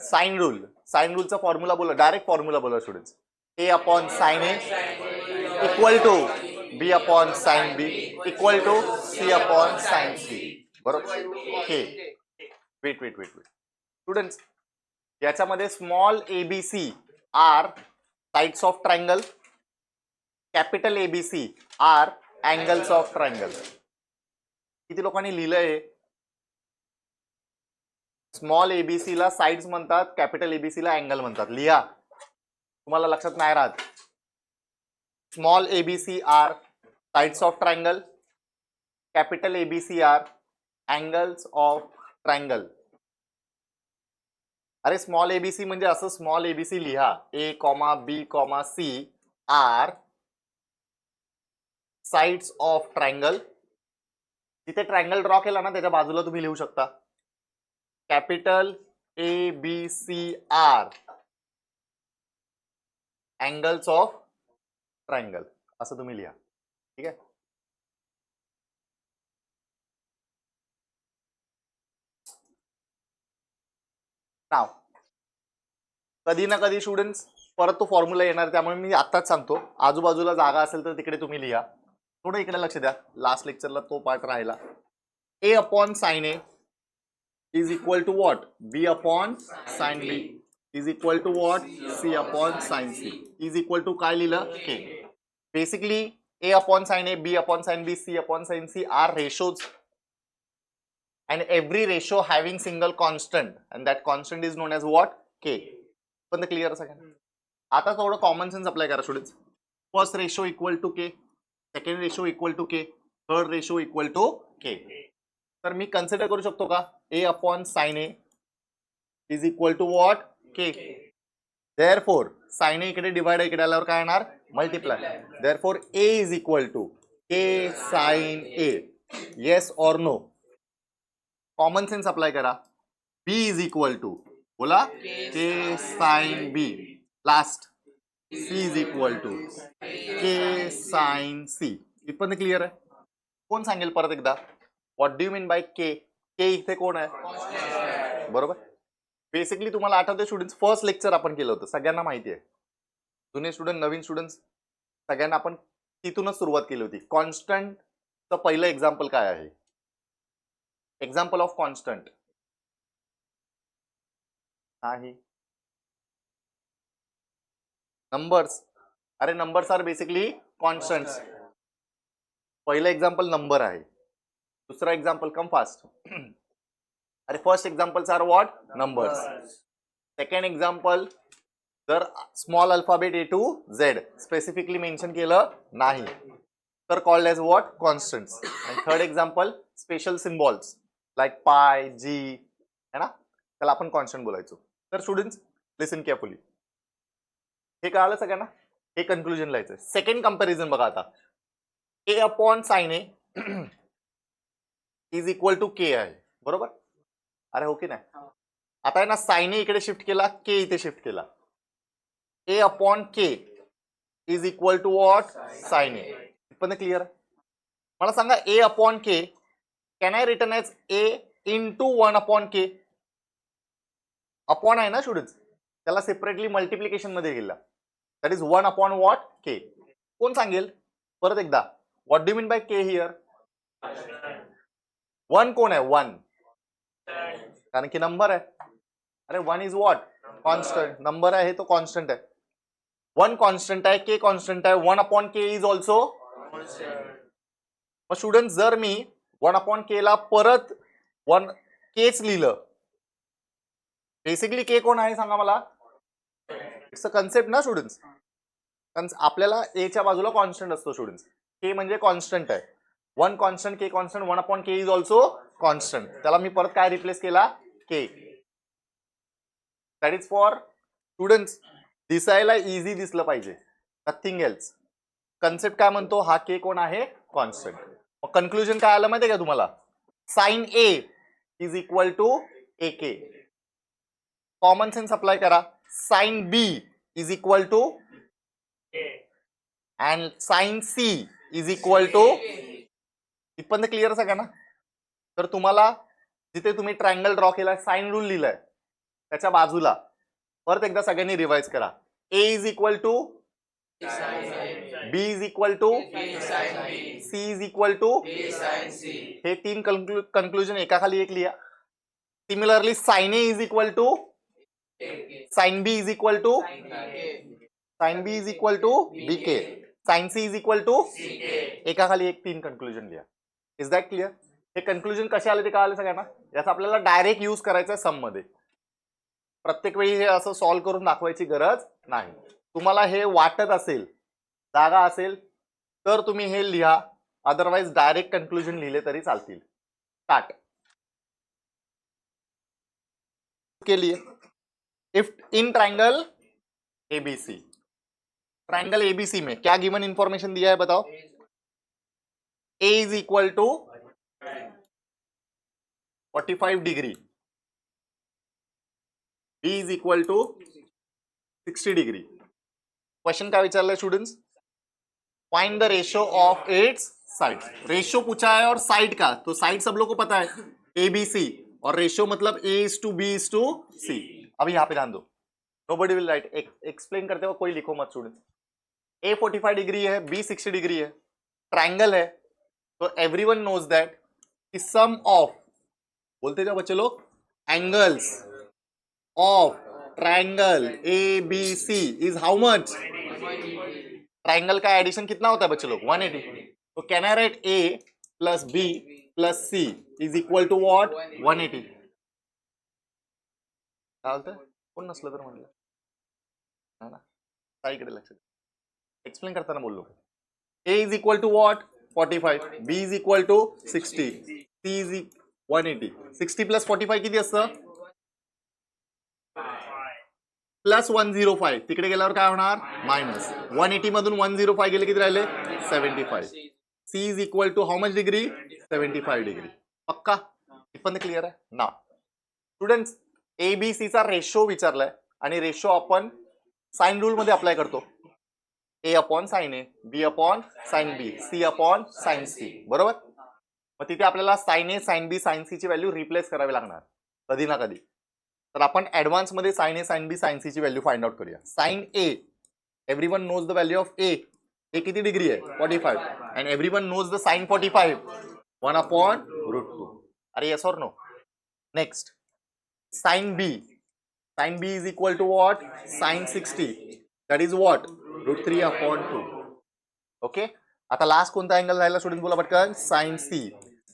Sign रूलचा formula बोला, direct formula बोला students. A upon sine A equal to B upon sine B equal to C upon sine C. बरोबर. Okay wait students, याच्यामध्ये small ABC are sides of triangle, capital ABC are angles of triangle. किती लोकांनी लिहिलंय? Small ABC ला sides म्हणतात, capital ABC ला angle म्हणतात. लिहा, तुम्हाला लक्षात नाही राहत. Small ABC are sides of triangle, capital ABC are angles of triangle. अरे स्मॉल एबीसी म्हणजे असं स्मॉल एबीसी लिहा, A comma B comma C are sides of triangle. तिथे ट्रायंगल ड्रॉ केला ना, त्याच्या बाजूला तुम्ही लिहू शकता capital A B C are angles of triangle, असं तुम्ही लिहा. ठीक आहे. नाव कधी ना कधी स्टुडंट्स परत तो फॉर्म्युला येणार, त्यामुळे मी आताच सांगतो. आजूबाजूला जागा असेल तर तिकडे तुम्ही लिहा. थोडं इकडे लक्ष द्या, लास्ट लेक्चरला तो पार्ट राहिला. A upon sine A is equal to what? B upon sine B is equal to what? C upon sine C is equal to काय लिहिलं? Okay. Basically A upon sine A, B upon sine B, C upon sine C are ratios and every ratio having single constant and that constant is known as what? K. पण ते clear सगळ्यांना. आता थोडं common sense apply करा students. First ratio equal to K, second ratio equal to K, third ratio equal to K. तर मी consider करू शकतो का A upon sine A is equal to what? K. Therefore sine A इकडे divide इकडे आल्यावर काय येणार? Multiply. Therefore A is equal to के sine A. Yes or no? Common sense apply करा. बी इज इक्वल टू बोला के sine B. Last C is equal to के साइन सी. इथपर्यंत क्लिअर आहे? कोण सांगेल परत एकदा? What do you mean by k? K इथे कोण आहे? बरोबर. बेसिकली तुम्हाला आठवते स्टुडंट्स, फर्स्ट लेक्चर आपण केलं होतं, सगळ्यांना माहिती आहे. जुने स्टुडंट, नवीन स्टुडंट्स सगळ्यांना आपण तिथूनच सुरुवात केली होती. कॉन्स्टंटचं पहिलं एक्झाम्पल काय आहे? एक्झाम्पल ऑफ कॉन्स्टंट नाही, नंबर्स. अरे नंबर्स आर बेसिकली कॉन्स्टंट्स. पहिलं एक्झाम्पल नंबर आहे, दुसरा एक्झाम्पल कम फास्ट. अरे first examples are what? Numbers. Second example जर small alphabet A to Z specifically mention केलं नाही तर कॉल्ड एज व्हॉट? कॉन्स्टंट्स. आणि third example special symbols like pi जी है ना, त्याला आपण कॉन्स्टंट बोलायचो. तर स्टुडंट्स लिसन केअरफुली. हे कळालं सगळ्यांना? हे कन्क्लुजन लिहायचं. सेकंड कंपॅरिझन बघा आता. A upon sine A is equal to K आहे, बरोबर? अरे हो की नाही? आता आहे ना, साइन ए इकडे शिफ्ट केला, के इथे शिफ्ट केला. A upon K is equal to what? Sine A. पण क्लिअर आहे? मला सांगा A upon K can I return as A into 1 upon K? Upon आहे ना स्टुडंट्स, त्याला सेपरेटली मल्टिप्लिकेशन मध्ये गेला. That is 1 upon what? K. कोण सांगेल परत एकदा? What do mean by K here? 1 कोण आहे? 1 कारण की नंबर आहे. अरे 1 इज व्हॉट? कॉन्स्टंट. नंबर आहे तो कॉन्स्टंट आहे. 1 कॉन्स्टंट आहे, के कॉन्स्टंट आहे. 1 upon K is also. Mug student जर मी 1 अपॉन के ला परत 1 केच लिहिलं, बेसिकली के कोण आहे सांगा मला? इट्स अ कन्सेप्ट ना स्टुडंट्स. आपल्याला ए च्या बाजूला कॉन्स्टंट असतो स्टुडंट्स. के म्हणजे कॉन्स्टंट आहे. 1 कॉन्स्टंट, के constant. 1 upon K is also constant. त्याला मी परत काय रिप्लेस केला? के. दॅट इज फॉर स्टुडंट्स दिसायला इझी दिसलं पाहिजे, नथिंग एल्स. कन्सेप्ट काय म्हणतो? हा के कोण आहे? कॉन्स्टंट. मग कन्क्लुजन काय आलं माहितीये का तुम्हाला? Sine A is equal to A K. Common sense apply करा. Sine B is equal to and sine C is equal to. इथपर्यंत क्लिअर सगळ्यांना? तर तुम्हाला जिथे तुम्ही ट्रायंगल ड्रॉ केलाय, साइन रूल लिहिलाय, त्याच्या बाजूला परत एकदा सगळ्यांनी रिवाइज करा. A is equal to B is equal to C is equal to, हे तीन कन्क्लुजन एका खाली एक लिहा. Similarly sine A is equal to sine B is equal to B K, sine C is equal to, एका खाली एक तीन कन्क्लुजन लिहा. Is that clear? हे कन्क्लुजन कसे आले ते कळाले सगळ्यांना? याचा आपल्याला डायरेक्ट यूज करायचा सम मध्ये. प्रत्येक वेळी हे असं सॉल्व्ह करून दाखवायची गरज नाही. तुम्हाला हे वाटत असेल, जागा असेल तर तुम्ही हे लिहा, अदरवाइज डायरेक्ट कन्क्लुजन लिहिले तरी चालतील. स्टार्ट. के लिए if in triangle ABC, triangle ABC में क्या गिवन इंफॉर्मेशन दिया है बताओ? A is equal to 45 degree, B is equal to 60 degree. Question क्या विचार students? Find the ratio of its side. Ratio पूछा है और साइड का, तो साइड सब लोग को पता है ए बी सी, और रेशियो मतलब A is to B is to C. अभी यहाँ पे ध्यान दो, नोबडी विल राइट, एक्सप्लेन करते हुए कोई लिखो मत स्टूडेंट. ए 45 डिग्री है, बी 60 डिग्री है, ट्रायंगल है, तो एवरीवन नोज दैट कि सम ऑफ, बोलते जाओ बच्चे लोग, angles of triangle A B C is how much? Triangle का एडिशन कितना होता है बच्चे लोग? 180. तो can I write A plus B plus C is equal to what? 180. कोण नसलं तर म्हणलं ना, इकडे लक्ष एक्सप्लेन करताना बोललो. A is equal to what? 45, B is equal to 60, C is 180. 60 plus 45 किती असतं? प्लस 105. तिकडे गेल्यावर काय होणार? मायनस. 180 मधून 105 गेले किती राहिले? 75. C is equal to how much degree? 75 degree. पक्का? इथपर्यंत क्लिअर आहे ना स्टुडंट्स? एबीसी चा रेशो विचारलाय आणि रेशो आपण साइन रूल मध्ये अप्लाय करतो. A upon sine A, B upon sine B, C upon sine C, बरोबर? मग तिथे आपल्याला sine A, sine B, sine C ची व्हॅल्यू रिप्लेस करावी लागणार कधी ना कधी. तर आपण ऍडव्हान्स मध्ये sine A, sine B, sine C ची व्हॅल्यू फाइंड आउट करूया. Sine A, everyone knows the value of A. A किती डिग्री आहे? 45. And everyone knows the sine 45, 1 upon √2. अरे येस और no? Next sine B. Sine B is equal to what? Sine 60, that is what? √3 upon 2. Okay. आता last कोणता angle राहिला student? बोला पटकन. Sign सी.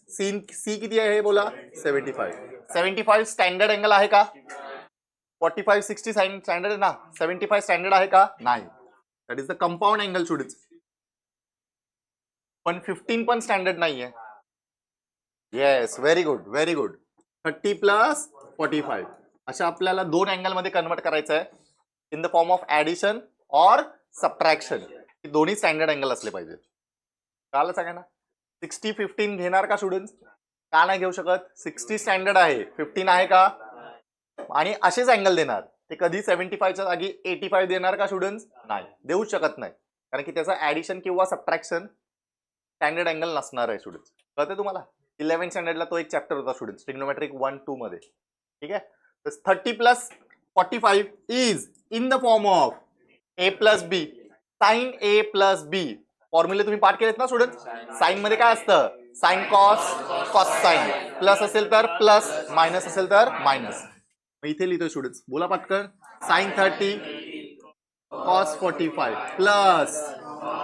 सी किती आहे बोला? 75. 75 स्टँडर्ड अँगल आहे का? 45, 60 स्टँडर्ड आहे ना, 75 स्टँडर्ड आहे का? नाही. That is the compound angle students. पण 15 पण स्टँडर्ड नाहीये. Yes, very good, very good. 30 plus 45 अशा आपल्याला दोन अँगल मध्ये कन्वर्ट करायचं आहे इन द फॉर्म ऑफ ऍडिशन और सबट्रॅक्शन. दोन्ही स्टँडर्ड अँगल असले पाहिजे. कळलं सगळ्यांना? 60, 15 घेणार का स्टुडंट्स? का नाही घेऊ शकत? 60 स्टँडर्ड आहे, 15 आहे का? आणि असेच अँगल देणार ते. कधी 75 च्या जागी 85 देणार का स्टुडंट्स? नाही, देऊ शकत नाही, कारण की त्याचा ऍडिशन किंवा सबट्रॅक्शन स्टँडर्ड अँगल नसणार आहे स्टुडंट्स. कळते तुम्हाला? 11 स्टँडर्डला तो एक चॅप्टर होता स्टुडंट्स, ट्रिग्नोमेट्रिक 1-2 मध्ये. ठीक आहे. तर 30 plus 45 is in the form of A plus B, sine A plus B. फॉर्म्युले तुम्ही पाठ केलेत ना स्टुडंट? साइन मध्ये काय असतं? Sine cos, cos sine. Plus असेल तर प्लस, मायनस असेल तर मायनस. इथे लिहितो स्टुडंट्स, बोला पटकन. Sine 30 cos 45 plus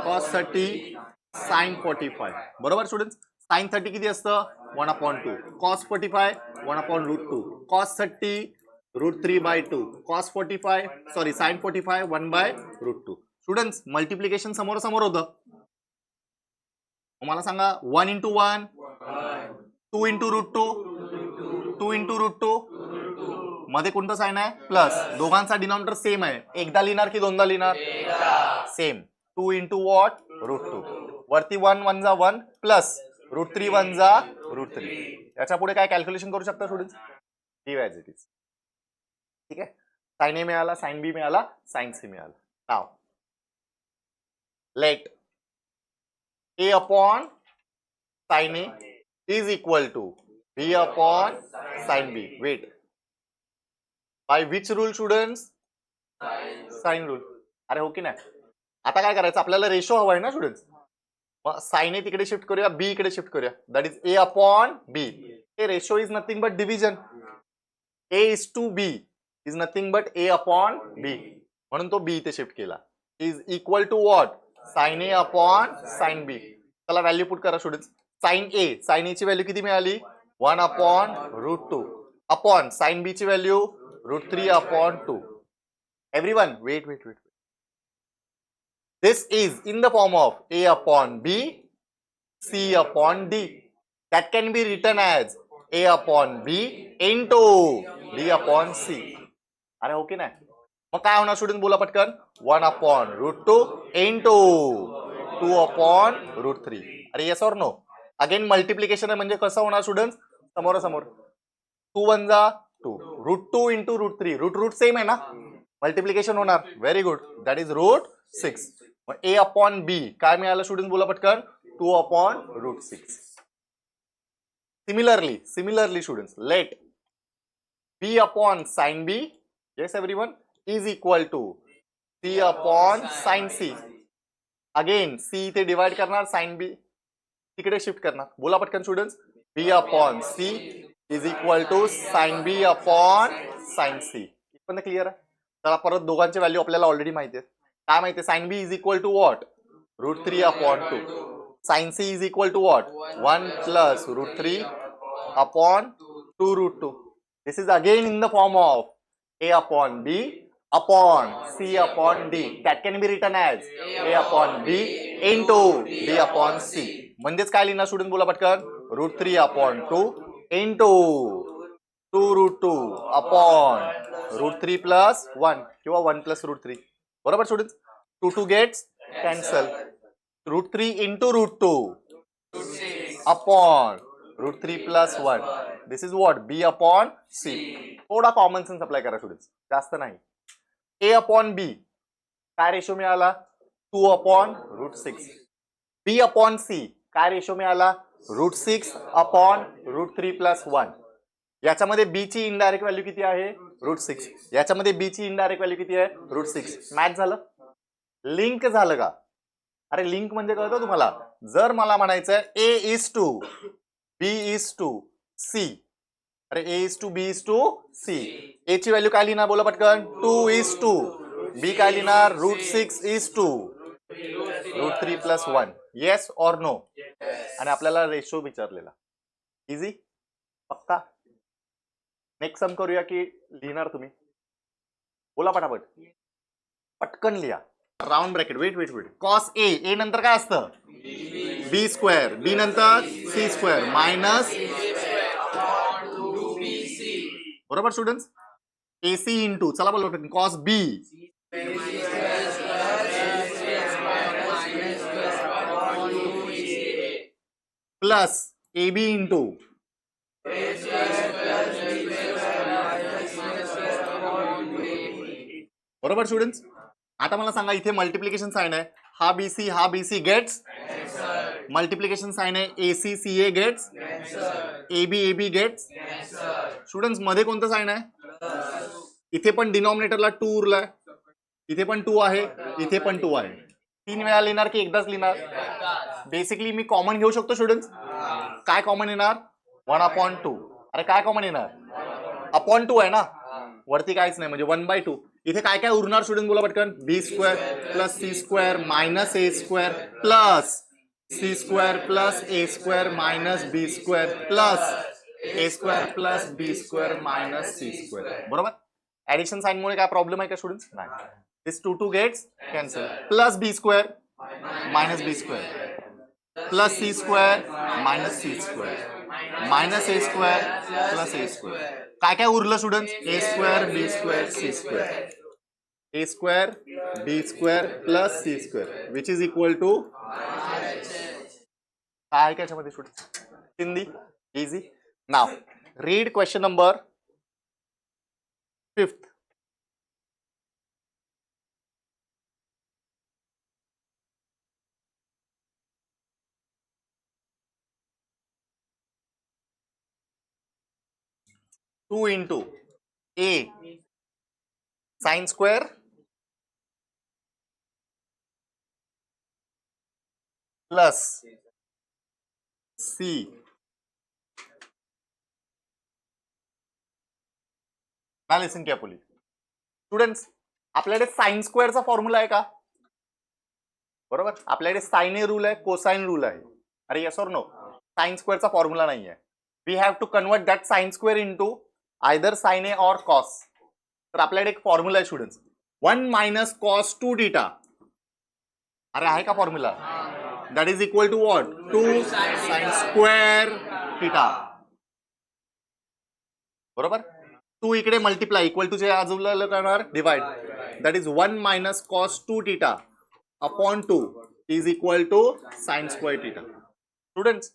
cos 30 sine 45. बरोबर स्टुडंट्स? साइन 30 किती असतं? 1/2. Cos 45 1/√2. Cos 30 √3/2. Cos 45 sorry sine 45 1/√2. Students multiplication समोर समोर होतं. मला सांगा 1 × 1, 2 × √2, 2 × √2 मध्ये कोणतं साइन आहे? प्लस. दोघांचा डिनॉमिनेटर सेम आहे. एकदा लिहिणार की दोनदा लिहिणार? सेम. 2 × व्हॉट? √2. वरती 1 1 जा 1 प्लस √3 1 जा √3. याच्या पुढे काय कॅल्क्युलेशन करू शकता students? Leave as it is. ठीक आहे. साइन ए मिळाला, साइन बी मिळाला, साइन सी मिळाला. Now let A upon sin A is equal to B upon sin B. Wait. By which rule students? Sine rule. अरे हो की नाही. आता काय करायचं आपल्याला रेशो हवा आहे ना स्टुडंट्स. मग साइन ए तिकडे शिफ्ट करूया बी इकडे शिफ्ट करूया that is A upon B. हे ratio is nothing but division. A is to B is nothing but A upon B म्हणून तो बी इथे शिफ्ट केला. Is equal to what? Sine A upon sine B. चला value put करा students. Sine A ची value किती मिळाली? 1 upon root 2 upon sine B ची value root 3 upon 2. Everyone wait. This is in the form of a upon b, c upon d. That can be written as a upon b into d upon c. अरे हो की नाही. मग काय होणार student बोला पटकन. 1 upon root 2 into 2 upon root 3. अरे yes और नो? अगेन मल्टिप्लिकेशन आहे म्हणजे कसं होणार स्टुडंट? समोरासमोर 2 1 जा 2 root 2 into root 3 root same आहे ना. मल्टिप्लिकेशन होणार. Very good. That is root 6. A upon B काय मिळालं स्टुडंट बोला पटकन. 2 upon root 6. Similarly students let B upon sine B yes everyone is equal to C upon sine C. Again C इथे divide करणार sine B तिकडे shift करणार. बोला पटकन students. B upon C is equal to sine B upon sine C. पण clear आहे. चला परत दोघांची व्हॅल्यू आपल्याला ऑलरेडी माहिती आहे. काय माहिती आहे? Sine B is equal to what? Root 3 upon 2. Sine C is equal to what? 1 plus root 3 upon 2 root 2. This is again in the form of A upon B upon C upon D. That can be written as A upon B into D upon C. म्हणजेच काय लिहिणार student बोला पटकन. Root 3 upon 2 into 2 root 2 upon root 3 plus 1 किंवा 1 plus root 3. बरोबर students. 2 gets cancel. Root 3 into root 2 upon root 3 plus 1. This is what? B upon C. थोडा common sense apply करा students जास्त नाही. ए अपॉन बी काय ratio मिळाला? 2 upon root 6. B upon C काय ratio मिळाला? Root 6 upon root 3 plus 1. याच्यामध्ये B ची इनडायरेक्ट व्हॅल्यू किती आहे? रूट 6. याच्यामध्ये बी ची इनडायरेक्ट व्हॅल्यू किती आहे? रूट 6. मॅच झालं? लिंक झालं का? अरे लिंक म्हणजे कळतं तुम्हाला. जर मला म्हणायचं A is to B is to C. अरे A is to B is to C. A ची व्हॅल्यू काय लिहिणार बोला पटकन? 2 इज टू. बी काय लिहिणार? Root 6 is two root 3 plus 1. Yes और नो? आणि आपल्याला रेशो विचारलेला. इझी पक्का. नेक्स्ट सम करूया की लिहिणार तुम्ही? बोला पटापट पटकन लिहा. Round bracket wait cos A नंतर काय असतं? B square. बी नंतर सी स्क्वेअर मायनस बरोबर स्टुडंट्स. एसी इंटू चला बोला cos B plus A B into बरोबर स्टुडंट्स. आता मला सांगा इथे मल्टिप्लिकेशन साइन आहे. हा बीसी गेट्स मल्टिप्लिकेशन साइन आहे. AC C A gets A B gets. Students मध्ये कोणतं साइन आहे? इथे पण डिनॉमिनेटरला 2 उरलाय. इथे पण 2 आहे. इथे पण 2 आहे. 3 वेळा लिहिणार की एकदाच लिहिणार? बेसिकली मी कॉमन घेऊ शकतो स्टुडंट्स. काय कॉमन येणार? 1 अपॉन 2. अरे काय कॉमन येणार? अपॉन 2 आहे ना. वरती काहीच नाही म्हणजे 1/2. इथे काय काय उरणार स्टुडंट बोला पटकन. B square plus C square minus A square plus C square plus A square minus B square plus A square plus B square minus C square. बरोबर. ऍडिशन साइन मुळे काय प्रॉब्लेम आहे का स्टुडंट्स? नाही. This 2 gets cancel. Plus B square minus B square plus C square minus C square minus A square plus A square. काय काय उरलं students? A square B square C square. A square B square plus C square which is equal to काय काय याच्यामध्ये students? Hindi easy. Now read question number 5. Two into A sine square plus C. ना listen carefully students, आपल्याकडे sine स्क्वेअरचा formula आहे का? बरोबर, आपल्याकडे साइन ए रूल आहे, कोसाइन रूल आहे. अरे येस और नो? साइन स्क्वेअरचा फॉर्म्युला नाही आहे. We have to convert that sine square into either sine A और कॉस. तर आपल्याकडे एक फॉर्म्युला आहे स्टुडंट्स, 1 मायनस कॉस 2 थीटा. अरे आहे का formula? That is equal to what? 2 sine square theta. बरोबर, 2 इकडे मल्टिप्लाय इक्वल टू चे आजूबाजूला करणार divide. That is 1 minus cos 2 theta upon 2 is equal to sine square theta. Students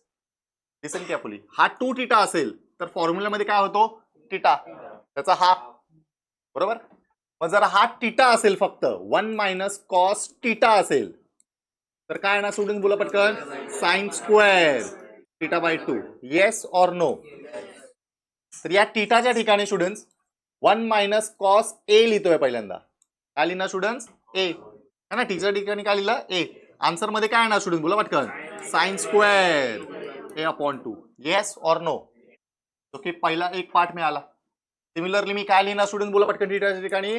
listen carefully, हा 2 theta असेल तर फॉर्म्युल्यामध्ये काय होतो? थीटा, त्याचा हाफ. बरोबर, मग जर हा थीटा असेल, फक्त 1 मायनस कॉस थीटा असेल तर काय ना स्टुडंट बोला पटकन? Sine square theta by 2. Yes और नो? तर या थीटाच्या ठिकाणी स्टुडंट्स 1 मायनस कॉस ए लिहितोय पहिल्यांदा. काय लिहिणार स्टुडंट्स? ए है ना. टीच्या ठिकाणी काय लिहिलं? ए. आन्सर मध्ये काय येणार स्टुडंट बोला पटकन? साइन स्क्वेअर ए अपॉन 2. येस और नो? तो की पहिला एक पार्ट मिळाला. सिमिलरली मी काय लिहिणार स्टुडंट बोला पटकन? थीटाच्या ठिकाणी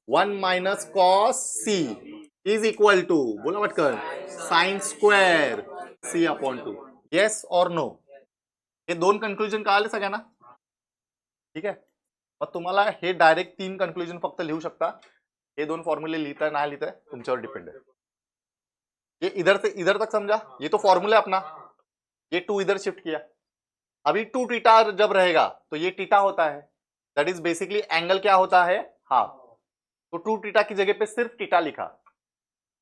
1 minus cos C is equal to बोला पटकन sine square C upon 2. Yes और नो? हे दोन कन्क्लुजन कळाले सगळ्यांना? ठीक आहे, मग तुम्हाला हे डायरेक्ट 3 कन्क्लुजन फक्त लिहू शकता. हे 2 फॉर्म्युले लिहिता नाही लिहिता तुमच्यावर डिपेंड है. ये इधर से इधर तक समझा? ये तो फॉर्मूला है अपना, ये 2 इधर शिफ्ट किया. अभी 2 टीटा जब रहेगा तो ये टीटा होता है, दैट इज बेसिकली एंगल क्या होता है? हाफ. तो 2 टीटा की जगह पे सिर्फ टीटा लिखा.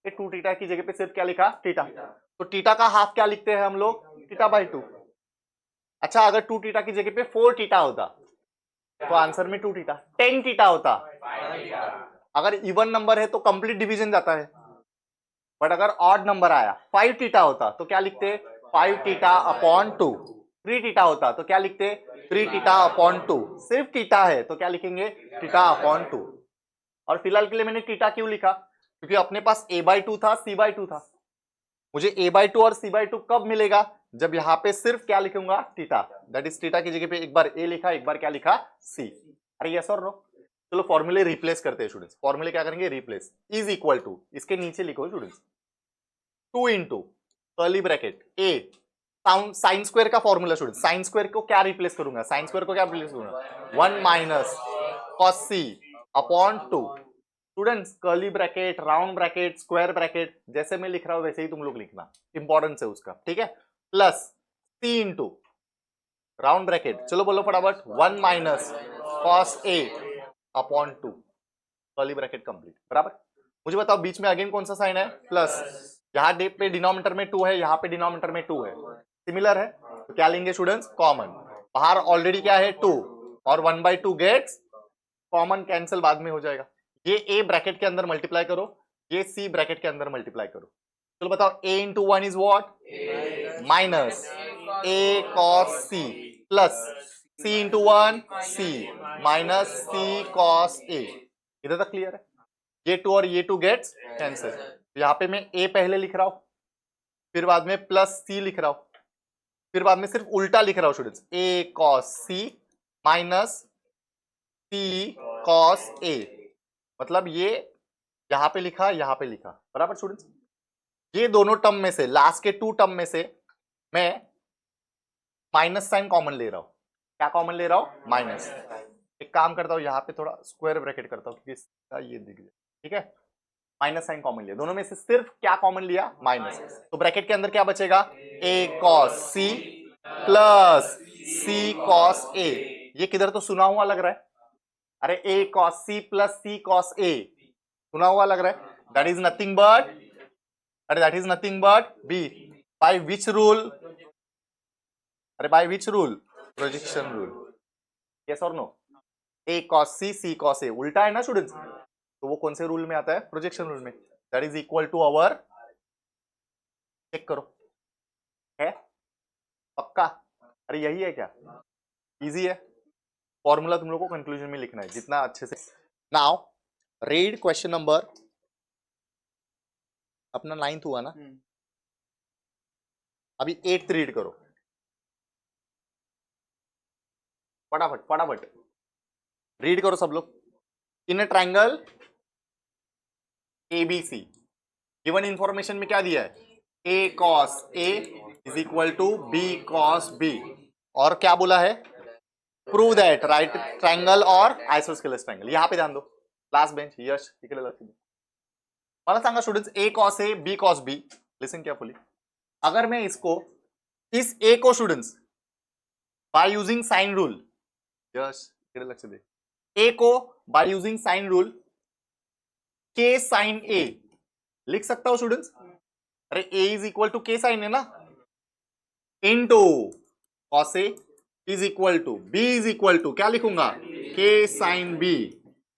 ये 2 टीटा की जगह पे सिर्फ क्या लिखा? टीटा. तो टीटा का हाफ क्या लिखते हैं हम लोग? Theta by 2. अच्छा, अगर 2 टीटा की जगह पे 4 टीटा होता तो आंसर में 2 टीटा. 10 टीटा होता, अगर इवन नंबर है तो कंप्लीट डिवीजन जाता है. बट अगर ऑड नंबर आया 5 टीटा होता तो क्या लिखते? 5 टीटा अपॉन 2. 3 टीटा होता तो क्या लिखते? 3 टीटा अपॉन 2. सिर्फ टीटा है तो क्या लिखेंगे? Theta upon 2. और फिलहाल के लिए मैंने टीटा क्यों लिखा? क्योंकि अपने पास a बाई 2 था, c बाई 2 था. मुझे a बाई 2 और c बाई 2 कब मिलेगा? जब यहां पे सिर्फ क्या लिखूंगा? टीटा. दैट इज टीटा की जगह पे एक बार a लिखा, एक बार क्या लिखा? c. अरे यस और नो? चलो फॉर्मूले रिप्लेस करते हैं स्टूडेंट्स. फॉर्मूले क्या करेंगे? रिप्लेस. इज इक्वल टू, इसके नीचे लिखो students, 2 into curly bracket a sine square का फॉर्मूला. स्टूडेंट साइन स्क्वायर को क्या रिप्लेस करूंगा? साइन स्क्वायर को क्या रिप्लेस करूंगा? 1 माइनस कॉस सी upon 2. Students curly bracket, round bracket, square bracket, जैसे मैं लिख रहा हूं वैसे ही तुम लोग लिखना, इंपॉर्टेंस है उसका. ठीक है, प्लस सी इंटू राउंड ब्रैकेट, चलो बोलो फटाफट, 1 minus cos a upon 2 curly bracket complete. बराबर. मुझे बताओ बीच में अगेन कौन सा साइन है? प्लस. यहाँ पे डिनोमिनेटर में 2 है, यहाँ पे डिनोमिनेटर में 2 है, सिमिलर है तो क्या लेंगे स्टूडेंट्स? कॉमन. बाहर ऑलरेडी क्या है? 2 और 1/2 गेट्स कॉमन, कैंसिल बाद में हो जाएगा. ये a ब्रैकेट के अंदर मल्टीप्लाई करो, ये c ब्रैकेट के अंदर मल्टीप्लाई करो. चलो बताओ, a into 1 is what? Minus a cos c plus c into 1 c minus c cos a. इधर तक क्लियर है? ये 2 और ये 2 गेट्स कैंसिल. यहाँ पे मैं a पहले लिख रहा हूं, फिर बाद में प्लस c लिख रहा हूं, फिर बाद में सिर्फ उल्टा लिख रहा हूं students, a cos c minus c cos a. मतलब ये यहां पे लिखा, यहां पे लिखा. बराबर स्टूडेंट्स. ये दोनों टर्म में से, लास्ट के 2 टर्म में से मैं माइनस साइन कॉमन ले रहा हूं. क्या कॉमन ले रहा हूं? माइनस. एक काम करता हूं, यहां पे थोड़ा स्क्वायर ब्रैकेट करता हूं क्योंकि ये दिख जाए. ठीक है, माइनस साइन कॉमन लिया, दोनों में से सिर्फ क्या कॉमन लिया? माइनस. तो ब्रैकेट के अंदर क्या बचेगा? a cos c plus c cos a. ये किधर तो सुना हुआ लग रहा है. अरे a cos c plus c cos a सुना हुआ लग रहा है. दैट इज नथिंग बट, अरे that is nothing but b. By which rule? अरे by which rule? Projection rule. Yes और no? a cos c cos a उल्टा है ना स्टूडेंट्स, तो वो कौन से रूल में आता है? प्रोजेक्शन रूल में. That is equal to our, check करो है पक्का? अरे यही है क्या? इजी है. फॉर्मूला तुम लोग को कंक्लूजन में लिखना है जितना अच्छे से. नाउ रीड क्वेश्चन नंबर अपना 9th हुआ ना, अभी 8th रीड करो फटाफट फटाफट, रीड करो सब लोग। In a triangle ABC given information में क्या दिया है, A cos A is equal to B cos B, और क्या बोला है, प्रूव दैट राइट ट्रायंगल और आइसोस्केलस ट्रायंगल। यहां पे ध्यान दो, लास्ट बेंच यश इकडे लक्ष दे। मला सांगा students, A cos A B cos B, listen carefully. अगर मैं इसको, इस ए को students by using sine rule, Yash इकडे लक्ष दे, ए को by using sine rule K sine A लिख सकता हूं स्टूडेंट्स। अरे ए इज इक्वल टू के साइन है ना, into cos A is equal to B is equal to क्या लिखूंगा, K sine B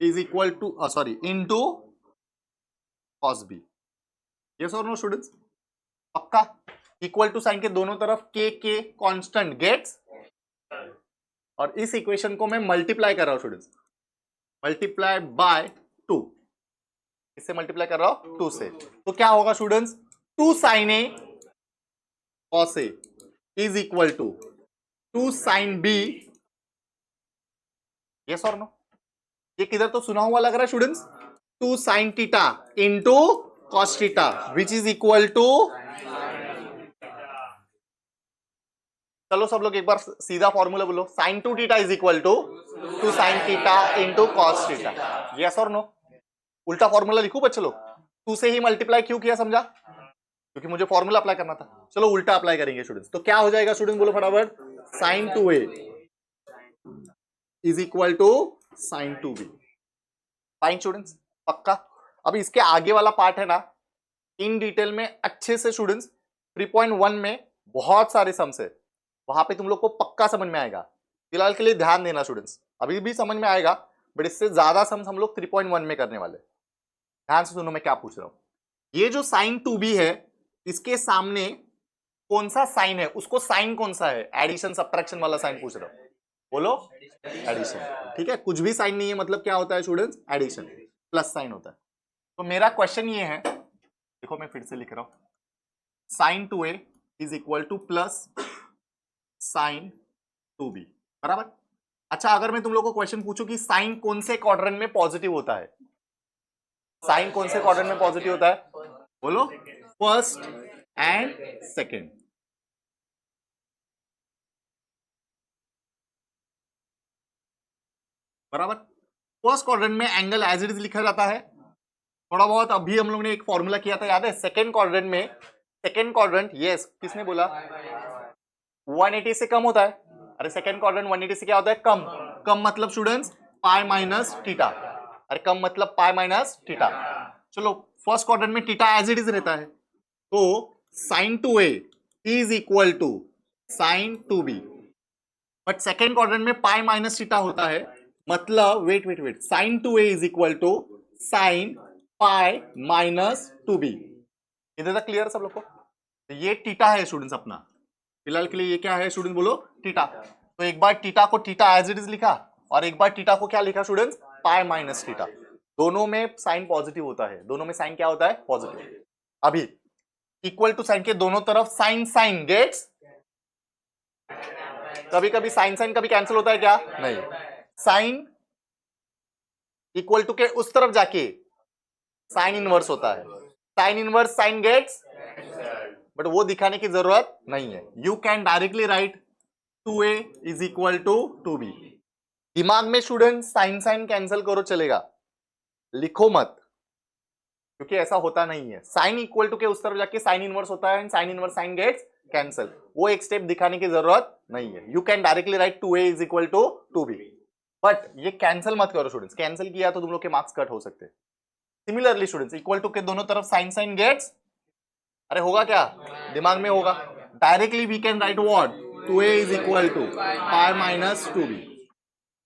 is equal to sorry into cos B. Yes और नो स्टूडेंट्स, पक्का। इक्वल टू साइन के दोनों तरफ के कांस्टेंट गेट्स, और इस इक्वेशन को मैं मल्टीप्लाई कर रहा हूं स्टूडेंट्स, मल्टीप्लाई बाय 2, इससे मल्टीप्लाई कर रहा हूं 2 से, तो क्या होगा students, 2 sine A cos A is equal to 2 sine B. Yes और नो, ये किधर तो सुना हुआ लग रहा है students, 2 sine theta into cos theta which is equal to, चलो सब लोग एक बार सीधा फॉर्मूला बोलो, sine 2 theta is equal to 2 sine theta into cos theta. Yes और नो, उल्टा फॉर्मूला लिखूं बच्चे लोग, 2 से ही मल्टीप्लाई क्यों किया समझा, क्योंकि मुझे फॉर्मूला अप्लाई करना था। चलो उल्टा अप्लाई करेंगे स्टूडेंट्स, तो क्या हो जाएगा स्टूडेंट्स बोलो फटाफट, sine 2a is equal to sine 2b। Fine students, पक्का। अब इसके आगे वाला पार्ट है ना, इन डिटेल में अच्छे से स्टूडेंट्स 3.1 में बहुत सारे सम्स है, वहां पे तुम लोग को पक्का समझ में आएगा। फिलहाल के लिए ध्यान देना स्टूडेंट्स, अभी भी समझ में आएगा, बट इससे ज्यादा सम्स हम लोग 3.1 में करने वाले। ध्यान से सुनो मैं क्या पूछ रहा हूं, ये जो साइन 2b है, इसके सामने कौन सा साइन है, उसको साइन कौन सा है, एडिशन सब्ट्रैक्शन वाला साइन पूछ रहा हूं, बोलो एडिशन। ठीक है, कुछ भी साइन नहीं है मतलब क्या होता है स्टूडेंट्स, एडिशन, प्लस साइन होता है। तो मेरा क्वेश्चन ये है, देखो मैं फिर से लिख रहा हूं, sine 2a is equal to plus sine 2b, बराबर। अच्छा, अगर मैं तुम लोग को क्वेश्चन पूछूं कि साइन कौन से क्वाड्रेंट में पॉजिटिव होता है, साइन कौन से क्वाड्रेंट में पॉजिटिव होता है, बोलो फर्स्ट एंड सेकेंड। बराबर, फर्स्ट क्वाड्रेंट में एंगल एज इट इज लिखा जाता है, थोड़ा बहुत अभी हम लोग ने एक फॉर्मूला किया था याद है। सेकेंड क्वाड्रेंट में, सेकेंड क्वाड्रेंट, यस किसने बोला, 180 से कम होता है। अरे सेकेंड क्वाड्रेंट 180 से क्या होता है, कम। कम मतलब स्टूडेंट्स पाई माइनस थीटा, अरे कम मतलब पाई माइनस थीटा। चलो फर्स्ट क्वाड्रेंट में थीटा एज इट इज रहता है, तो sine 2a is equal to sine 2b, but second quadrant में पाई माइनस थीटा होता है, मतलब wait wait wait, sine 2a is equal to sine pi minus 2b। इधर तक क्लियर सब लोग को, तो ये थीटा है स्टूडेंट्स अपना, फिलहाल के लिए ये क्या है स्टूडेंट बोलो, थीटा। तो एक बार थीटा को थीटा एज इट इज लिखा, और एक बार थीटा को क्या लिखा स्टूडेंट्स, पाई माइनस थीटा। दोनों में साइन पॉजिटिव होता है, दोनों में साइन क्या होता है, पॉजिटिव। अभी इक्वल टू साइन के दोनों तरफ साइन साइन गेट्स, कभी कभी साइन साइन कभी कैंसिल होता है क्या, नहीं, साइन इक्वल टू के उस तरफ जाके साइन इनवर्स होता है, sine inverse sine gets, but वो दिखाने की जरूरत नहीं है। You can directly write 2a is equal to 2b। दिमाग में स्टूडेंट साइन साइन कैंसिल करो चलेगा, लिखो मत, क्योंकि ऐसा होता नहीं है। साइन इक्वल टू के उस तरफ जाके साइन इनवर्स होता है, sine inverse sine gets cancel, वो एक स्टेप दिखाने की जरूरत नहीं है। You can directly write 2a is equal to 2b, but ये कैंसिल मत करो स्टूडेंट्स, कैंसिल किया तो तुम लोग के मार्क्स कट हो सकते हैं। सिमिलरली स्टूडेंट्स, इक्वल टू के दोनों तरफ साइन साइन गेट्स, अरे होगा क्या, दिमाग में होगा, directly we can write what, 2a is equal to pi minus 2b।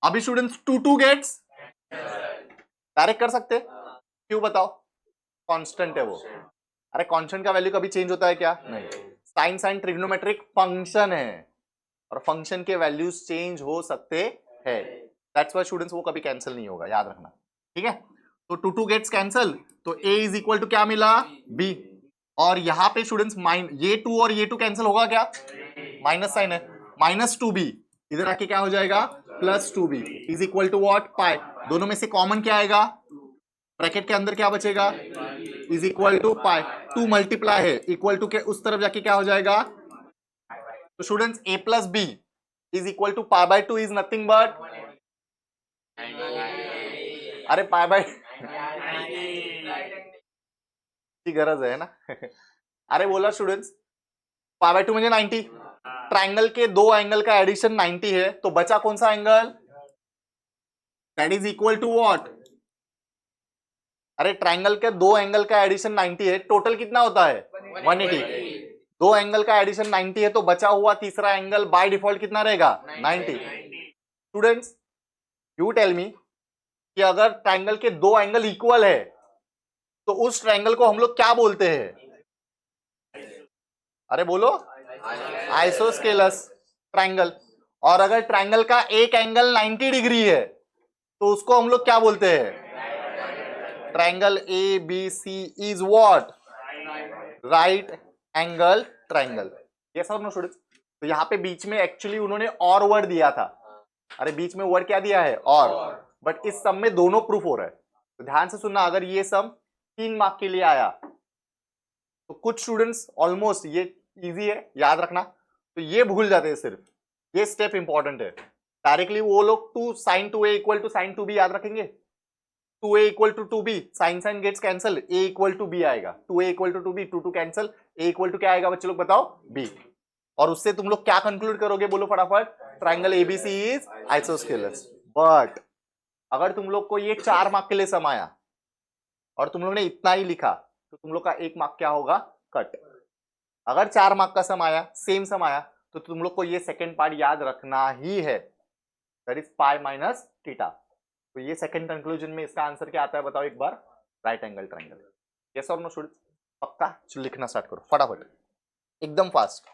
अभी स्टूडेंट्स 2 गेट्स डायरेक्ट कर सकते, क्यों बताओ, कांस्टेंट है वो। अरे कांस्टेंट का वैल्यू कभी चेंज होता है क्या, नहीं। साइन साइन ट्रिग्नोमेट्रिक फंक्शन है, और फंक्शन के वैल्यूज चेंज हो सकते हैं, दैट्स व्हाई स्टूडेंट्स वो कभी कैंसिल नहीं होगा, याद रखना, ठीक है। तो 2 गेट्स कैंसल, तो a इज इक्वल टू क्या मिला, b। और यहाँ पे स्टूडेंट्स ये 2 और ये 2 कैंसिल होगा क्या, माइनस साइन है, -2b इधर आके क्या हो जाएगा, +2b is equal to what, pi. दोनों में से कॉमन क्या आएगा, ब्रैकेट के अंदर क्या बचेगा, is equal to pi. 2 multiply है, इक्वल टू के उस तरफ जाके क्या हो जाएगा। तो students a plus B is equal to pi by 2 is nothing but, अरे पाई बाय की गरज है ना अरे बोला स्टूडेंट्स, पाई बाय 2 म्हणजे 90। ट्राइंगल के दो एंगल का एडिशन 90 है, तो बचा कौन सा angle, that is equal to what, अरे ट्राइंगल के दो एंगल का एडिशन 90 है, टोटल कितना होता है 180। दो एंगल का एडिशन 90 है, तो बचा हुआ तीसरा एंगल बाय डिफॉल्ट कितना रहेगा, 90। स्टूडेंट्स यू टेल मी कि अगर ट्राइंगल के दो एंगल इक्वल है तो उस ट्राइंगल को हम लोग क्या बोलते हैं, अरे बोलो, आइसोस्केलस ट्राइंगल। और अगर ट्राइंगल का एक एंगल 90 डिग्री है तो उसको हम लोग क्या बोलते हैं, triangle A B C is what, right angle triangle. ये सब ना स्टूडेंट्स, तो यहाँ पे बीच में एक्चुअली उन्होंने और वर्ड दिया था, अरे बीच में वर्ड क्या दिया है और, बट इस सम में दोनों प्रूफ हो रहा है। तो ध्यान से सुनना, अगर ये सम 3 मार्क के लिए आया तो कुछ स्टूडेंट्स ऑलमोस्ट, ये इजी है याद रखना, तो ये भूल जाते हैं, सिर्फ ये स्टेप इंपॉर्टेंट है। डायरेक्टली वो लोग sin 2a equal to sin 2b याद रखेंगे, 2a equal to 2b, sine gets cancel, a equal to b आएगा, 2a equal to 2b, 2 cancel, a equal to क्या आएगा बच्चे लोग बताओ, b। और उससे तुम लोग क्या कंक्लूड करोगे, बोलो फटाफट, triangle ABC is isosceles. But अगर तुम लोग को ये 4 मार्क के लिए सम आया और तुम लोग ने इतना ही लिखा तो तुम लोग का 1 मार्क क्या होगा, कट। अगर 4 मार्क का सम आया, सेम सम आया, तो तुम लोग को ये सेकेंड पार्ट याद रखना ही है, that is pi minus theta. तो ये सेकंड कंक्लूजन में इसका आंसर क्या आता है बताओ एक बार, राइट एंगल ट्राइंगल। यस और नो स्टूडेंट्स, पक्का लिखना स्टार्ट करो फटाफट एकदम fast.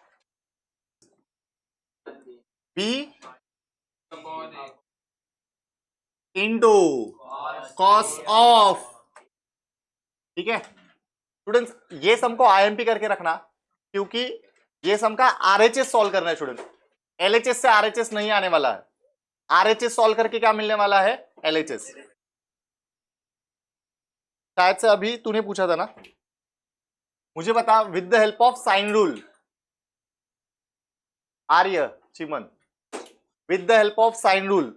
B into cos of, ठीक है स्टूडेंट्स, ये सम को आईएमपी करके रखना, क्योंकि ये सम का आरएचएस सॉल्व करना है स्टूडेंट, एलएचएस से आरएचएस नहीं आने वाला है। आरएचएस सॉल्व करके क्या मिलने वाला है, एलएचएस। शायद से अभी तूने पूछा था ना, मुझे बता with the help of sine rule, Arya Chiman, with the help of sine rule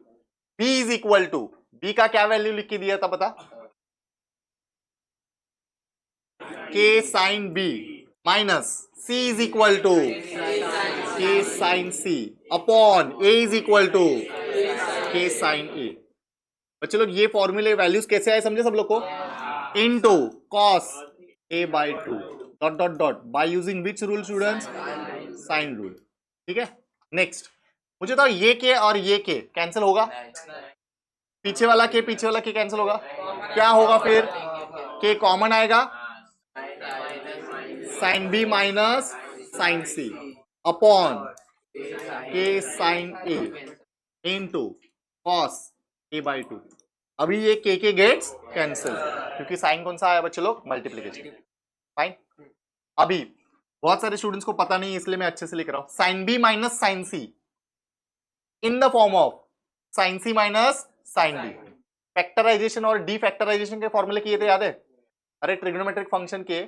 b is equal to, b का क्या वैल्यू लिख के दिया था पता, k sine b minus c is equal to k sine c upon a is equal to k sine a। बच्चे लोग ये फॉर्मूले वैल्यूज कैसे आए समझे सब लोग को, into cos a by 2 dot dot dot by using which rule students, sine rule. ठीक है नेक्स्ट, मुझे तो ये के और ये के कैंसिल होगा, पीछे वाला के पीछे वाला के कैंसिल होगा, क्या होगा फिर, के कॉमन आएगा, sine B minus sine C upon k sine A into cos A by 2। अभी ये के गेट्स कैंसिल, क्योंकि साइन कौन सा आया बच्चे लोग, मल्टीप्लीकेशन। फाइन, अभी बहुत सारे स्टूडेंट्स को पता नहीं इसलिए मैं अच्छे से लिख रहा हूं, sine B minus sine C in the form of sine C minus sine B. Factorization और डीफैक्टराइजेशन के फॉर्मूले किए थे याद है, अरे ट्रिग्नोमेट्रिक फंक्शन के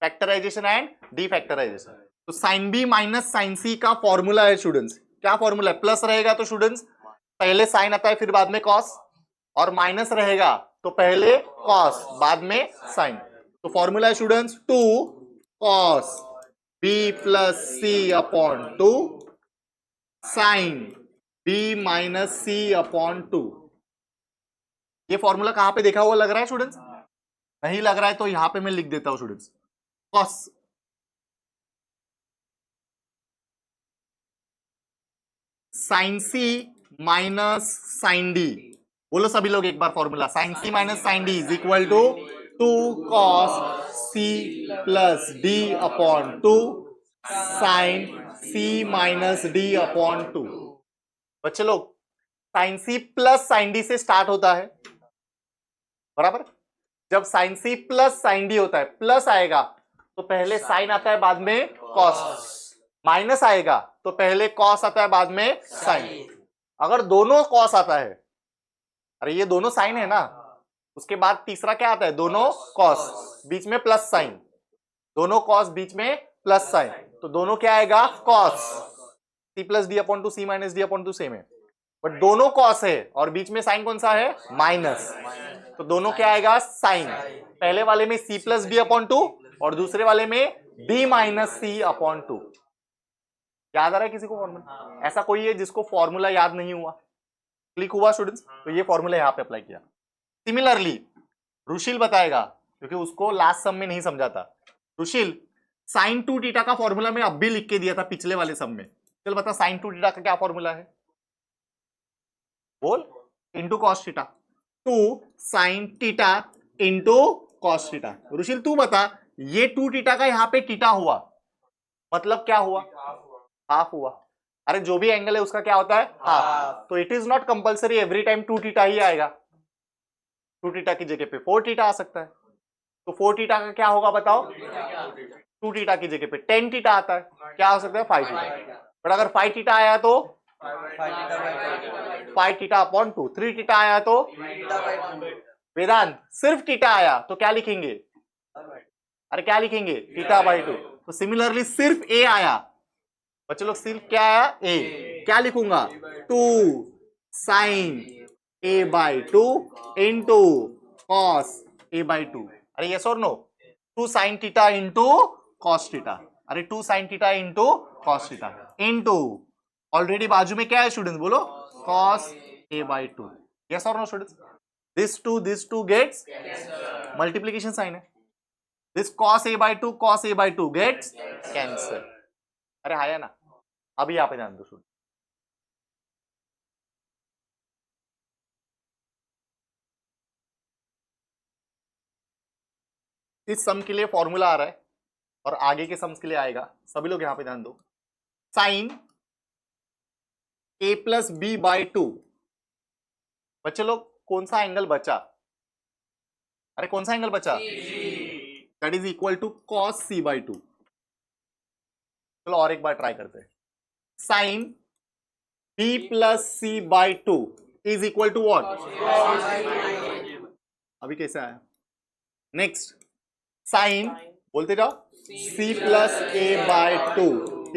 फैक्टराइजेशन एंड डीफैक्टराइजेशन। तो sine B minus sine C का फॉर्मूला है स्टूडेंट्स, क्या फॉर्मूला है, प्लस रहेगा तो स्टूडेंट्स पहले साइन आता है फिर बाद में कॉस, और माइनस रहेगा तो पहले कॉस बाद में साइन। तो फॉर्मूला है स्टूडेंट्स 2 कॉस बी प्लस सी upon 2 sine B minus C upon 2। ये फॉर्मूला कहां पे देखा हुआ लग रहा है स्टूडेंट्स, नहीं लग रहा है तो यहां पे मैं लिख देता हूं students, cos sine C minus sine D, बोलो सभी लोग एक बार formula, sine C minus sine D is equal to 2 cos C plus D upon 2 sine C minus D upon 2। बच्चे लोग sine C plus sine D से start होता है, बराबर। जब sine C plus sine D होता है, प्लस आएगा तो पहले साइन आता है बाद में कॉस, माइनस आएगा तो पहले कॉस आता है बाद में साइन। अगर दोनों कॉस आता है, अरे ये दोनों साइन है ना, उसके बाद तीसरा क्या आता है, दोनों कॉस बीच में प्लस साइन, दोनों कॉस बीच में प्लस साइन, तो दोनों क्या आएगा cos. C plus D upon two C minus D upon two same है, बट दोनों कॉस है और बीच में साइन कौन सा है, माइनस, तो दोनों क्या आएगा साइन। पहले वाले में C plus D upon two और दूसरे वाले में B minus C upon two. याद आ रहा है किसी को फॉर्मूला? ऐसा कोई है जिसको फॉर्मूला याद नहीं हुआ? क्लिक हुआ स्टूडेंट्स? तो ये फॉर्मूला यहां पे अप्लाई किया। सिमिलरली रुशील बताएगा, क्योंकि उसको लास्ट सम में नहीं समझा था। रुशील, साइन टू थीटा का फॉर्मूला मैं अब भी लिख के दिया था पिछले वाले सम में, चल बता साइन टू थीटा का क्या फॉर्मूला है, बोल। Into cos theta, two sine theta into cos theta. Rushil तू बता, ये टू थीटा का यहाँ पे थीटा हुआ मतलब क्या हुआ, हाफ हुआ। अरे जो भी एंगल है उसका क्या होता है, हाफ। तो it is not compulsory every time two theta ही आएगा, टू थीटा की जगह पे फोर थीटा आ सकता है। तो फोर थीटा का क्या होगा बताओ, टू थीटा की जगह पे टेन थीटा आता है, क्या हो सकता है, फाइव थीटा। बट अगर फाइव थीटा आया तो five theta upon two, three theta आया तो वेदांत सिर्फ थीटा आया तो क्या लिखेंगे, अरे क्या लिखेंगे, थीटा बाई टू। तो सिमिलरली सिर्फ ए आया, बच्चे लोग सिर्फ क्या आया, ए, क्या लिखूंगा, two sine A by two into cos A by two. अरे यस और no, two sine theta into cos theta, अरे two sine theta into cos theta into already बाजू में क्या है स्टूडेंट्स, बोलो, cos A by two. Yes और no students? This two gets multiplication sign है, this cos a by 2 gets cancel. अरे आया ना? अभी यहाँ पे ध्यान दो स्टूडेंट, इस सम के लिए फॉर्मूला आ रहा है और आगे के सम्स के लिए आएगा, सभी लोग यहां पे ध्यान दो। Sine a plus B by two, बच्चे लोग कौन सा एंगल बचा, अरे कौन सा एंगल बचा, that is equal to cos C by two. चलो और एक बार ट्राई करते हैं। Sine B plus C by two is equal to what, अभी कैसे आया, नेक्स्ट साइन, बोलते जाओ, C plus A by two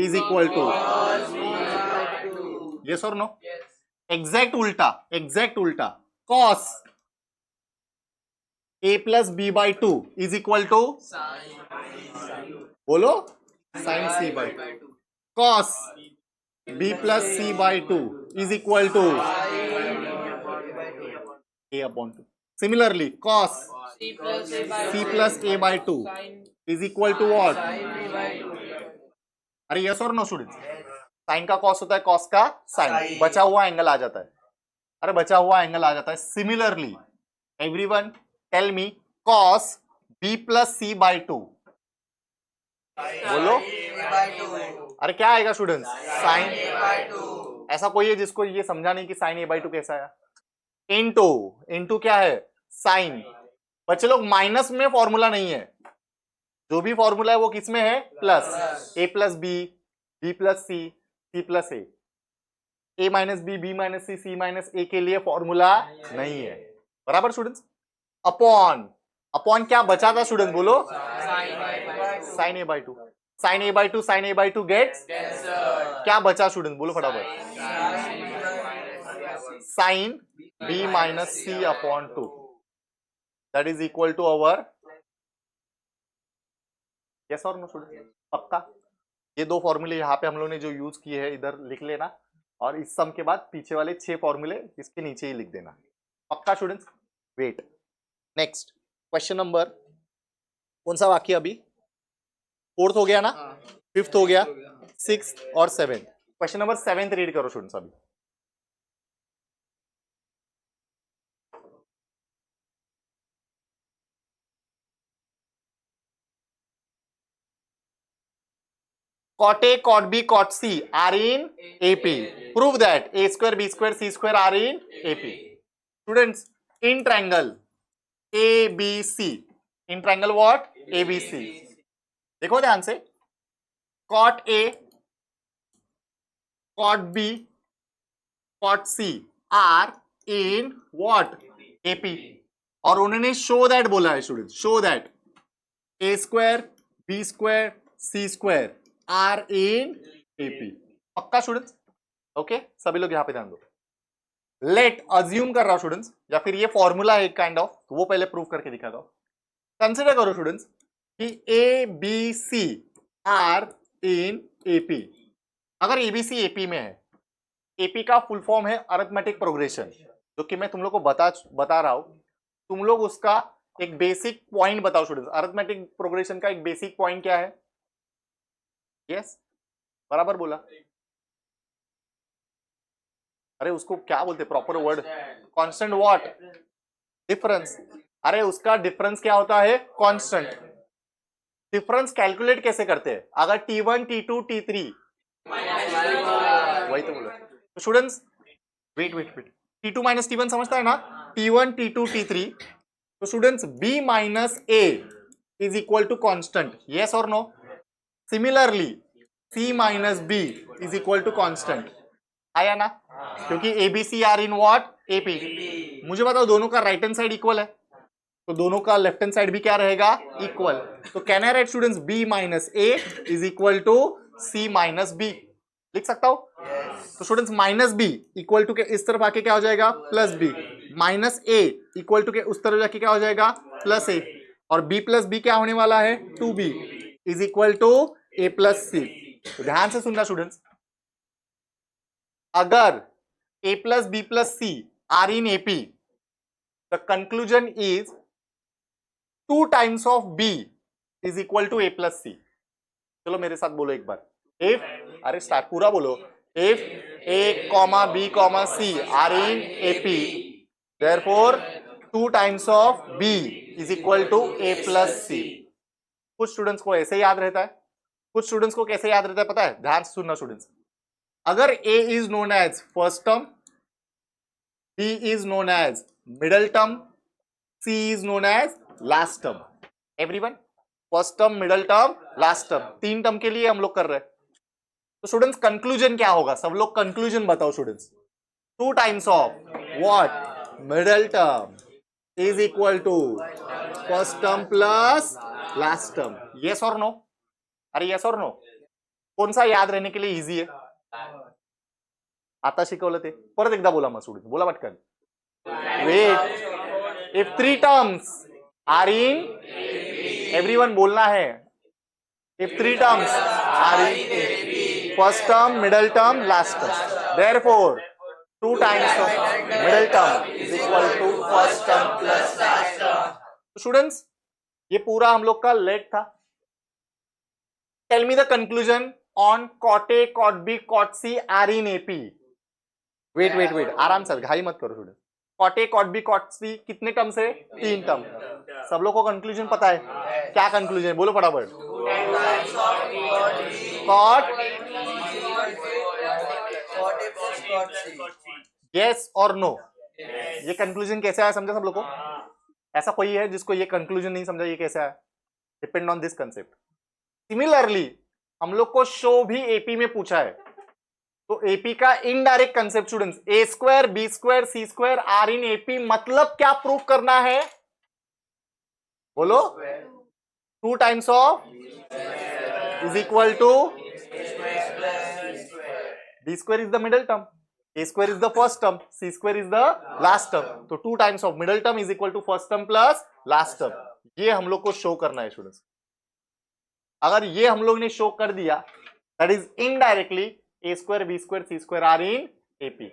is equal to, yes और नो, एग्जैक्ट उल्टा, एग्जैक्ट उल्टा, cos A plus B by two is equal to, बोलो, sine C by two, cos B plus C by two is equal to A upon two. Similarly cos C plus A by two is equal to what, अरे yes और no students? Sine का cos होता है, cos का sign, बचा हुआ angle आ जाता है, अरे बचा हुआ एंगल आ जाता है। Similarly everyone tell me, cos B plus C by two, बोलो, अरे क्या आएगा स्टूडेंट्स, साइन। ऐसा कोई है जिसको ये समझा नहीं कि साइन ए बाई टू कैसा आया, इंटू, इंटू क्या है, साइन। बच्चे लोग माइनस में फॉर्मूला नहीं है, जो भी फॉर्मूला है वो किस में है, प्लस, ए प्लस बी, बी प्लस सी, सी प्लस ए माइनस बी माइनस सी माइनस ए के लिए फॉर्मूला नहीं है, बराबर स्टूडेंट्स। अपॉन, अपॉन क्या बचा था स्टूडेंट, बोलो, sine A by two, sine A by two, sine A by two gets, क्या बचा स्टूडेंट, बोलो फटाफट, sine B minus C upon two, that is equal to our, yes और नो स्टूडेंट, पक्का। ये दो फॉर्मूले यहाँ पे हम लोगों ने जो यूज किए हैं इधर लिख लेना, और इस सम के बाद पीछे वाले 6 फॉर्मूले इसके नीचे ही लिख देना, पक्का students. Wait, next question number कौन सा बाकी अभी, 4th हो गया ना, 5th हो गया, 6th और 7th। Question number 7th read करो स्टूडेंट्स अभी। Cot A, cot B, cot C are in AP. Prove that A square, B square, C square are in AP. Students, in triangle A B C in triangle what A B C. देखो ध्यान से, cot A, cot B, cot C are in what AP. और उन्होंने show that बोला है students, show that A square B square C square are in AP. पक्का students? Okay, सभी लोग यहां पे ध्यान दो। लेट अज्यूम कर रहा हूं स्टूडेंट्स, या फिर ये फॉर्मूला है एक काइंड ऑफ, तो वो पहले प्रूव करके दिखा दो। कंसिडर करो स्टूडेंट्स कि A B C are in AP. अगर एबीसी एपी में है, एपी का फुल फॉर्म है अरिथमेटिक प्रोग्रेशन, जो कि मैं तुम लोग को बता रहा हूं। तुम लोग उसका एक बेसिक पॉइंट बताओ स्टूडेंट्स। अरिथमेटिक प्रोग्रेशन का एक बेसिक पॉइंट क्या है? यस, बराबर बोला। अरे उसको क्या बोलते proper word? Constant what? Difference. अरे उसका डिफरेंस क्या होता है? कांस्टेंट। डिफरेंस कैलकुलेट कैसे करते हैं? अगर T1 T2 T3, वही तो बोला। तो students wait wait wait, T2 minus T1 समझता है ना? T1 T2 T3। तो students B minus A is equal to constant, yes और no? Similarly C minus B is equal to constant, आया ना? क्योंकि ABC are in what AP। मुझे बताओ दोनों का राइट हैंड साइड इक्वल है, तो दोनों का लेफ्ट हैंड साइड भी क्या रहेगा? इक्वल। तो can I write students B minus A is equal to C minus B? लिख सकता हूं? तो students minus B equal to के इस तरफ आके क्या हो जाएगा? Plus B. Minus A equal to के उस तरफ जाके क्या हो जाएगा? Plus A. और बी प्लस बी क्या होने वाला है? 2b is equal to A plus C. तो ध्यान से सुनना स्टूडेंट्स, अगर a plus B plus C are in AP, the conclusion is 2 times of b is equal to a plus C. चलो मेरे साथ बोलो एक बार। इफ, अरे स्टार्ट पूरा बोलो। If a comma b comma c are in AP, therefore 2 times of b is equal to a plus C. कुछ students को ऐसे याद रहता है, कुछ स्टूडेंट्स को कैसे याद रहता है पता है? ध्यान से सुनना स्टूडेंट्स। अगर a is known as first term, b is known as middle term, c is known as last term. Everyone, first term, middle term, last term, 3 term के लिए हम लोग कर रहे हैं। तो स्टूडेंट्स कंक्लूजन क्या होगा? सब लोग कंक्लूजन बताओ students. 2 times of what? Middle term is equal to first term plus last term. Yes और नो? अरे यस और नो? कौन सा याद रहने के लिए इजी है? आता शिकवलं ते परत एकदा बोला मग स्टूडेंट, बोला पटकन। Wait, if 3 terms are in, everyone बोलना है। If 3 terms are in first term, middle term, last term, therefore 2 times of middle term is equal to first term plus last term. Students, ये पूरा हम लोग का late था। Tell me the conclusion on cot A, cot B, cot C are in AP. wait, आराम से, घाई मत करो student. cot A, cot B, cot C कितने टर्म से? 3 टर्म। सब लोग को कंक्लूजन पता है? क्या कंक्लूजन है? बोलो फटाफट। cot, यस और नो? ये कंक्लूजन कैसे आया समझा सब लोग को? ऐसा कोई है जिसको ये कंक्लूजन नहीं समझा? ये कैसे आया? Depend on this concept. Similarly हम लोग को शो भी एपी में पूछा है, तो एपी का indirect concept students, a square B square C square are in AP, मतलब क्या प्रूव करना है? बोलो। 2 times of is equal to b square is the middle term, a square is the first term, c square is the last term. तो 2 times of middle term is equal to first term plus last term. ये हम लोग को show करना है students. अगर ये हम लोग ने शो कर दिया, that is indirectly a square b square c square are in AP.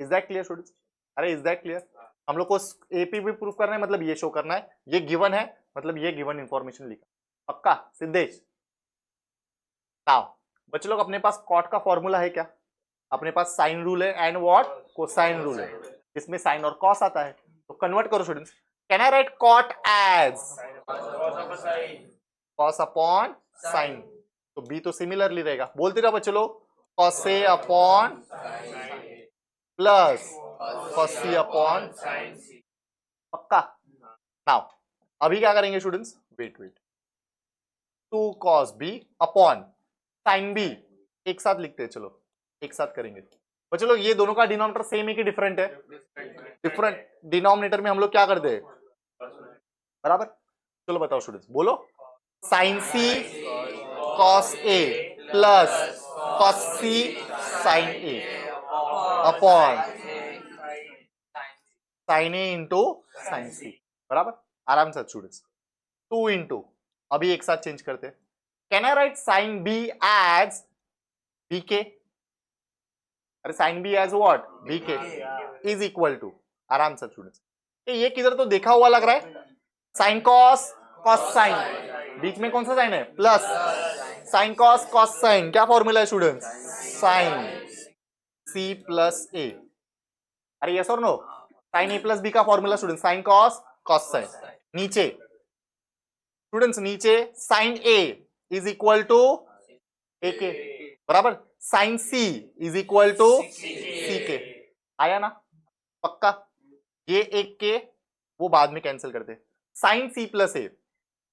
Is that clear students? अरे इज दैट क्लियर? हम लोग को एपी भी प्रूफ करना है, मतलब ये शो करना है। ये गिवन है, मतलब ये गिवन इंफॉर्मेशन लिखा। पक्का सिद्धेश? नाउ बच्चे लोग, अपने पास कॉट का फॉर्मूला है क्या? अपने पास साइन रूल है एंड व्हाट? कोसाइन रूल है, जिसमें साइन और कॉस आता है। तो कन्वर्ट करो students. Can I write cot as cos upon sine? तो बी तो सिमिलरली रहेगा, बोलते रहो बच्चे लोग। Cos a upon plus cos C upon, पक्का? नाउ अभी क्या करेंगे students, wait wait, 2 cos b upon sin b, एक साथ लिखते हैं, चलो एक साथ करेंगे। तो चलो ये दोनों का डिनोमिनेटर सेम है कि डिफरेंट है? डिफरेंट। डिनोमिनेटर में हम लोग क्या करते हैं, बराबर। चलो बताओ स्टूडेंट्स, बोलो। Sine C cos A plus cos C sine A upon sine A into sine सी, बराबर। आराम से स्टूडेंट्स, 2 इंटू, अभी एक साथ चेंज करते हैं। Can I write sine b as b k? अरे sine b as what, b k is equal to, आराम से स्टूडेंट्स, ये किधर तो देखा हुआ लग रहा है, साइन कॉस कॉस साइन, बीच में कौन सा साइन है, plus, sine cos cos sine, क्या फॉर्मूला है students, sine C plus A. अरे यस और no, sine A plus B का formula student sine cos cos sine. नीचे स्टूडेंट्स, नीचे sine A is equal to A के, बराबर। Sine C is equal to C के, आया ना, पक्का। ये एक के वो बाद में कैंसिल करते, साइन सी प्लस ए।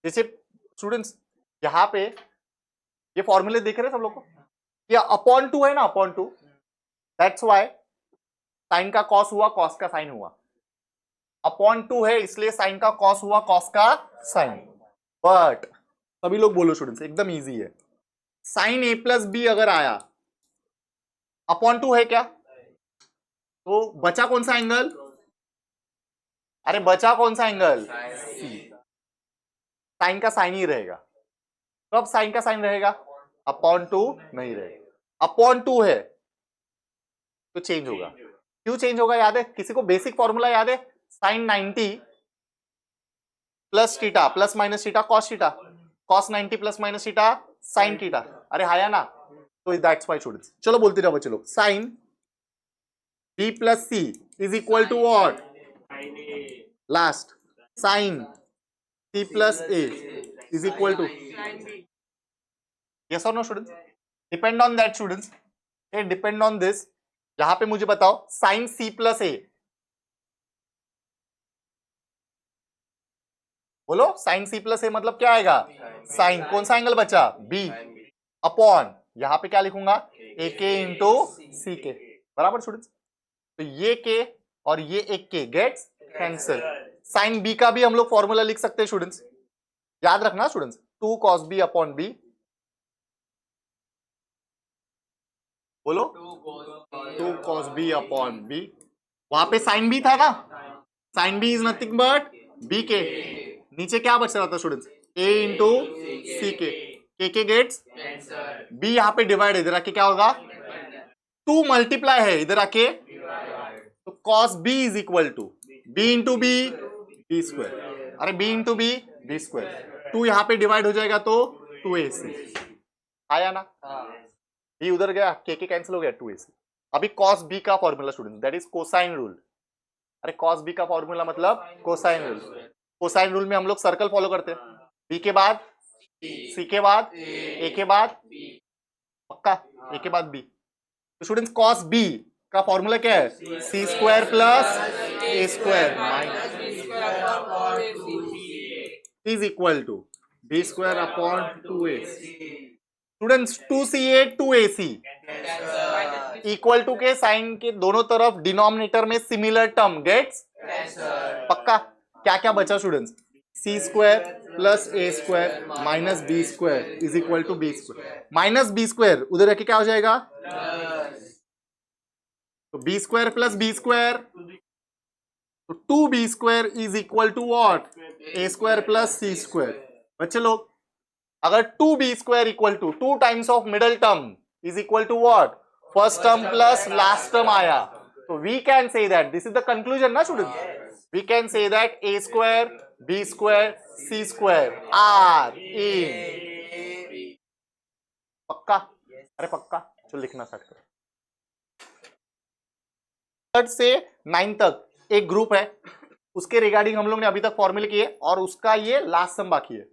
जैसे स्टूडेंट्स यहां पे ये फॉर्मूले देख रहे हैं सब लोग को, ये अपॉन टू है ना, upon two, that's why sine का कॉस हुआ, कॉस का साइन हुआ, अपॉन टू है इसलिए साइन का कॉस हुआ, कॉस का साइन। बट सभी लोग बोलो स्टूडेंट्स, एकदम इजी है, साइन ए प्लस बी अगर आया, अपॉन टू है क्या, तो बचा कौन सा एंगल, अरे बचा कौन सा एंगल, सी, साइन का साइन ही रहेगा। तो अब साइन का साइन रहेगा, अपॉन टू नहीं रहेगा, अपॉन टू है तो चेंज होगा। क्यों चेंज होगा, याद है किसी को बेसिक फॉर्मूला याद है, sine 90 plus theta plus minus theta cos theta, cos 90 plus minus theta sine theta, अरे हाया ना, तो दैट्स वाई स्टूडेंट्स। चलो बोलते जाओ बच्चे लोग, sine B plus C is equal to what, last sine C plus A is equal to, yes और no students, depend on that students, depend on this. यहां पे मुझे बताओ साइन सी प्लस ए, बोलो साइन सी प्लस ए मतलब क्या आएगा, sign कौन सा एंगल बचा, बी, अपॉन यहां पे क्या लिखूंगा, ए के इंटू सी के, बराबर स्टूडेंट्स। तो ये के और ये एक के गेट्स कैंसिल। साइन बी का भी हम लोग फॉर्मूला लिख सकते हैं स्टूडेंट्स, याद रखना students, 2 cos b upon b, बोलो 2 cos b अपॉन बी, वहां पे साइन बी था ना, sine B is nothing but b k, नीचे क्या बच रहा था स्टूडेंट्स, a इंटू सी के गेट्स बी, यहां पे डिवाइड, इधर आके क्या होगा, 2 मल्टीप्लाई है इधर आके, तो cos b is equal to b into b, b square, अरे b into b, b square, 2 यहां पे डिवाइड हो जाएगा तो 2ac, आया ना, b उधर गया, के कैंसिल हो गया, 2ac। अभी cos b का formula student, that is cosine rule. अरे cos b का फॉर्मूला मतलब कोसाइन रूल, कोसाइन रूल में हम लोग सर्कल फॉलो करते हैं, b के बाद c के बाद a के बाद, पक्का a के बाद b। तो स्टूडेंट्स cos b का फॉर्मूला क्या है, C square plus A square is equal to B square upon 2ac। Students 2ca 2ac equal to के साइन के दोनों तरफ डिनोमिनेटर में सिमिलर टर्म गेट्स, पक्का। क्या क्या बचा students, c square plus A square minus B square is equal to B square, minus B square उधर रखे क्या हो जाएगा, तो b square plus B square, तो 2b square is equal to what, a square plus C square. बच्चे लोग अगर 2b square equal to 2 times of middle term is equal to what, first term plus last term आया, तो we can say that this is the conclusion ना student, we can say that A square B square C square are in, पक्का, अरे पक्का, चलो लिखना start करो। Third से 9 तक एक ग्रुप है, उसके रिगार्डिंग हम लोग ने अभी तक फॉर्मूले किए और उसका ये लास्ट सम बाकी है,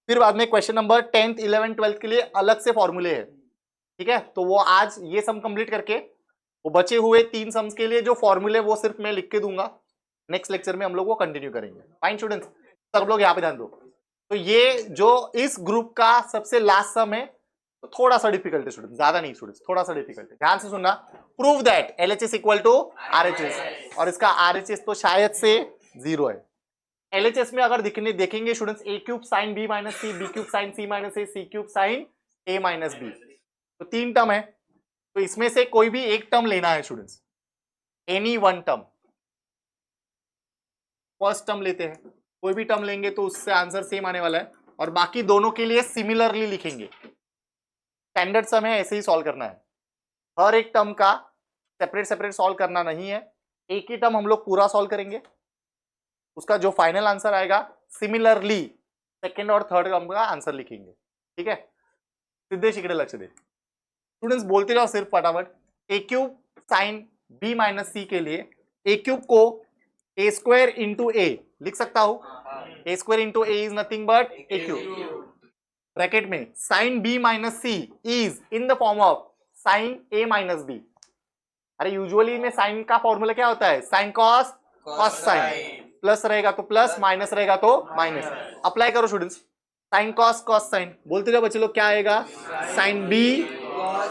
फिर बाद में question number 10th 11th 12th के लिए अलग से फॉर्मूले है, ठीक है। तो वो आज ये सम कंप्लीट करके वो बचे हुए 3 सम्स के लिए जो फॉर्मूले वो सिर्फ मैं लिख के दूंगा, नेक्स्ट लेक्चर में हम लोग वो कंटिन्यू करेंगे। फाइन स्टूडेंट्स, सब लोग यहाँ पे ध्यान दो। तो ये जो इस ग्रुप का सबसे लास्ट सम है, तो थोड़ा सा डिफिकल्ट है स्टूडेंट, ज्यादा नहीं स्टूडेंट, थोड़ा सा डिफिकल्ट है। ध्यान से सुनना। Prove that LHS equal to RHS, और इसका RHS तो शायद से 0 है। LHS में अगर देखेंगे students, a cube sine b minus c, b cube sine c minus a, c cube sine a minus b, तो 3 टर्म है। तो इसमें से कोई भी एक टर्म लेना है students, any one term. First term लेते हैं, कोई भी टर्म लेंगे तो उससे आंसर सेम आने वाला है, और बाकी दोनों के लिए सिमिलरली लिखेंगे। स्टैंडर्ड सम है, ऐसे ही सॉल्व करना है। हर एक टर्म का सेपरेट सेपरेट सॉल्व करना नहीं है, एक ही टर्म हम लोग पूरा सॉल्व करेंगे, उसका जो फाइनल आंसर आएगा सिमिलरली सेकंड और थर्ड टर्म का आंसर लिखेंगे। ठीक है, सिद्धेश इकडे लक्ष दे। स्टूडेंट्स बोलते जाओ सिर्फ फटाफट। ए क्यूब साइन बी माइनस सी के लिए ए क्यूब को ए स्क्वायर इंटू ए लिख सकता हूं। A square into A is nothing but A cube, bracket में sine B minus C is in the form of sine A minus B. अरे यूजुअली में sine का फॉर्मूला क्या होता है, sine cos cos sine, plus रहेगा तो plus, minus रहेगा तो माइनस। अप्लाई करो students, sine cos cos sine, बोलते जाओ बच्चे लोग, क्या आएगा, sine B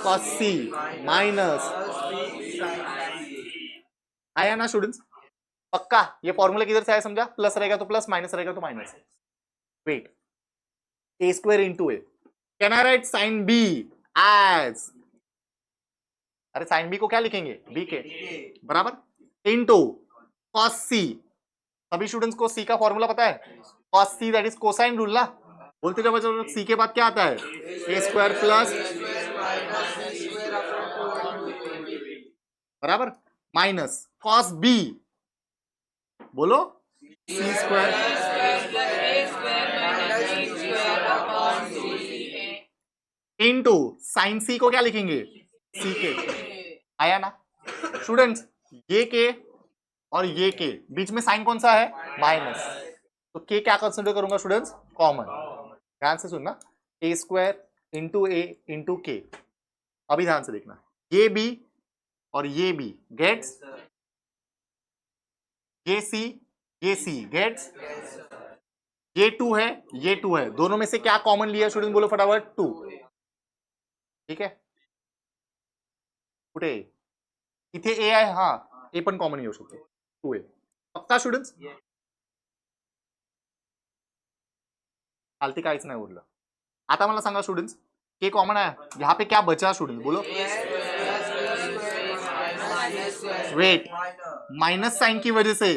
cos C minus, आया ना स्टूडेंट्स, पक्का। ये फॉर्मूला किधर से आया समझा, प्लस रहेगा तो प्लस, माइनस रहेगा तो minus. Wait, a square into a, can I write sine b as, अरे साइन बी को क्या लिखेंगे, बी के बराबर, इंटू कॉस सी। सभी स्टूडेंट्स को सी का फॉर्मूला पता है, cos see that is cosine rule ना। बोलते जाओ बच्चों, सी के बाद क्या आता है, ए स्क्वायर प्लस बराबर माइनस कॉस बी, बोलो सी स्क्वायर इंटू साइन सी को क्या लिखेंगे, सी के। आया ना स्टूडेंट्स, ये के और ये के बीच में साइन कौन सा है, माइनस, तो के क्या कंसिडर करूंगा स्टूडेंट्स, कॉमन। ध्यान से सुनना, ए स्क्वायर इंटू ए इंटू के। अभी ध्यान से देखना, ये बी और ये बी गेट्स, ये सी गेट्स, ये टू है, ये टू है, दोनों में से क्या कॉमन लिया स्टूडेंट, बोलो फटाफट, टू। ठीक है, कुठे इथे ए आहे, हा ए पण कॉमन येऊ शकतो, टू ए, पक्का स्टूडेंट्स। आलती काहीच नाही उरलं। आता मला सांगा स्टूडेंट्स, के कॉमन है, यहाँ पे क्या बचा स्टूडेंट्स, बोलो। वेट, माइनस साइन की वजह से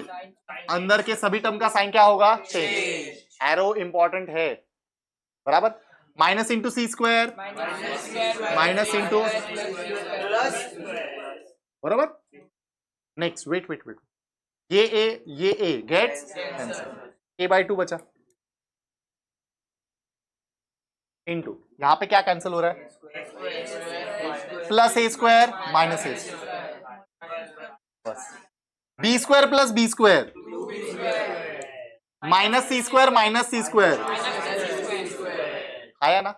अंदर के सभी टर्म का साइन क्या होगा, चेंज। एरो इंपॉर्टेंट है, बराबर। Minus into C square, minus into, बराबर। नेक्स्ट, वेट वेट वेट, ये A gets cancel, A by two बचा, इंटू यहां पे क्या कैंसिल हो रहा है, plus A square minus A, बस B square plus B square minus C square, आया ना।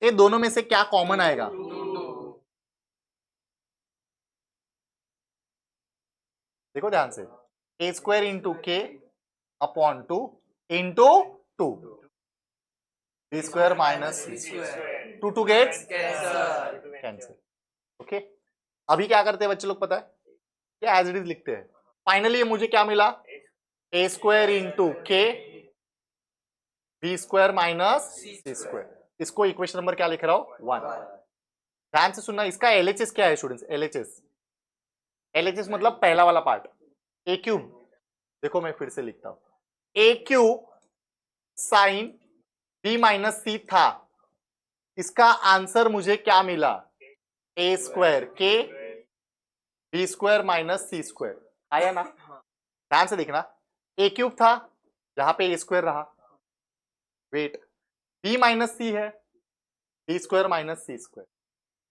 ये दोनों में से क्या कॉमन आएगा, देखो ध्यान से, a square into k upon two into two, B square minus two, two gets cancel. Okay, अभी क्या करते हैं बच्चे लोग, पता है क्या, एज इट इज लिखते हैं। फाइनली मुझे क्या मिला, ए स्क्वायर इंटू के B square minus C square, इसको इक्वेशन नंबर क्या लिख रहा हूं, 1। ध्यान से सुनना, इसका एलएचएस क्या है स्टूडेंट्स, एलएचएस मतलब पहला वाला पार्ट, ए क्यूब। देखो मैं फिर से लिखता हूं, ए क्यूब साइन बी माइनस सी था, इसका आंसर मुझे क्या मिला, ए स्क्वायर के B square minus C square. आया ना, ध्यान से देखना, ए क्यूब था, यहां पे ए स्क्वायर रहा, वेट बी माइनस सी है, B square minus C square,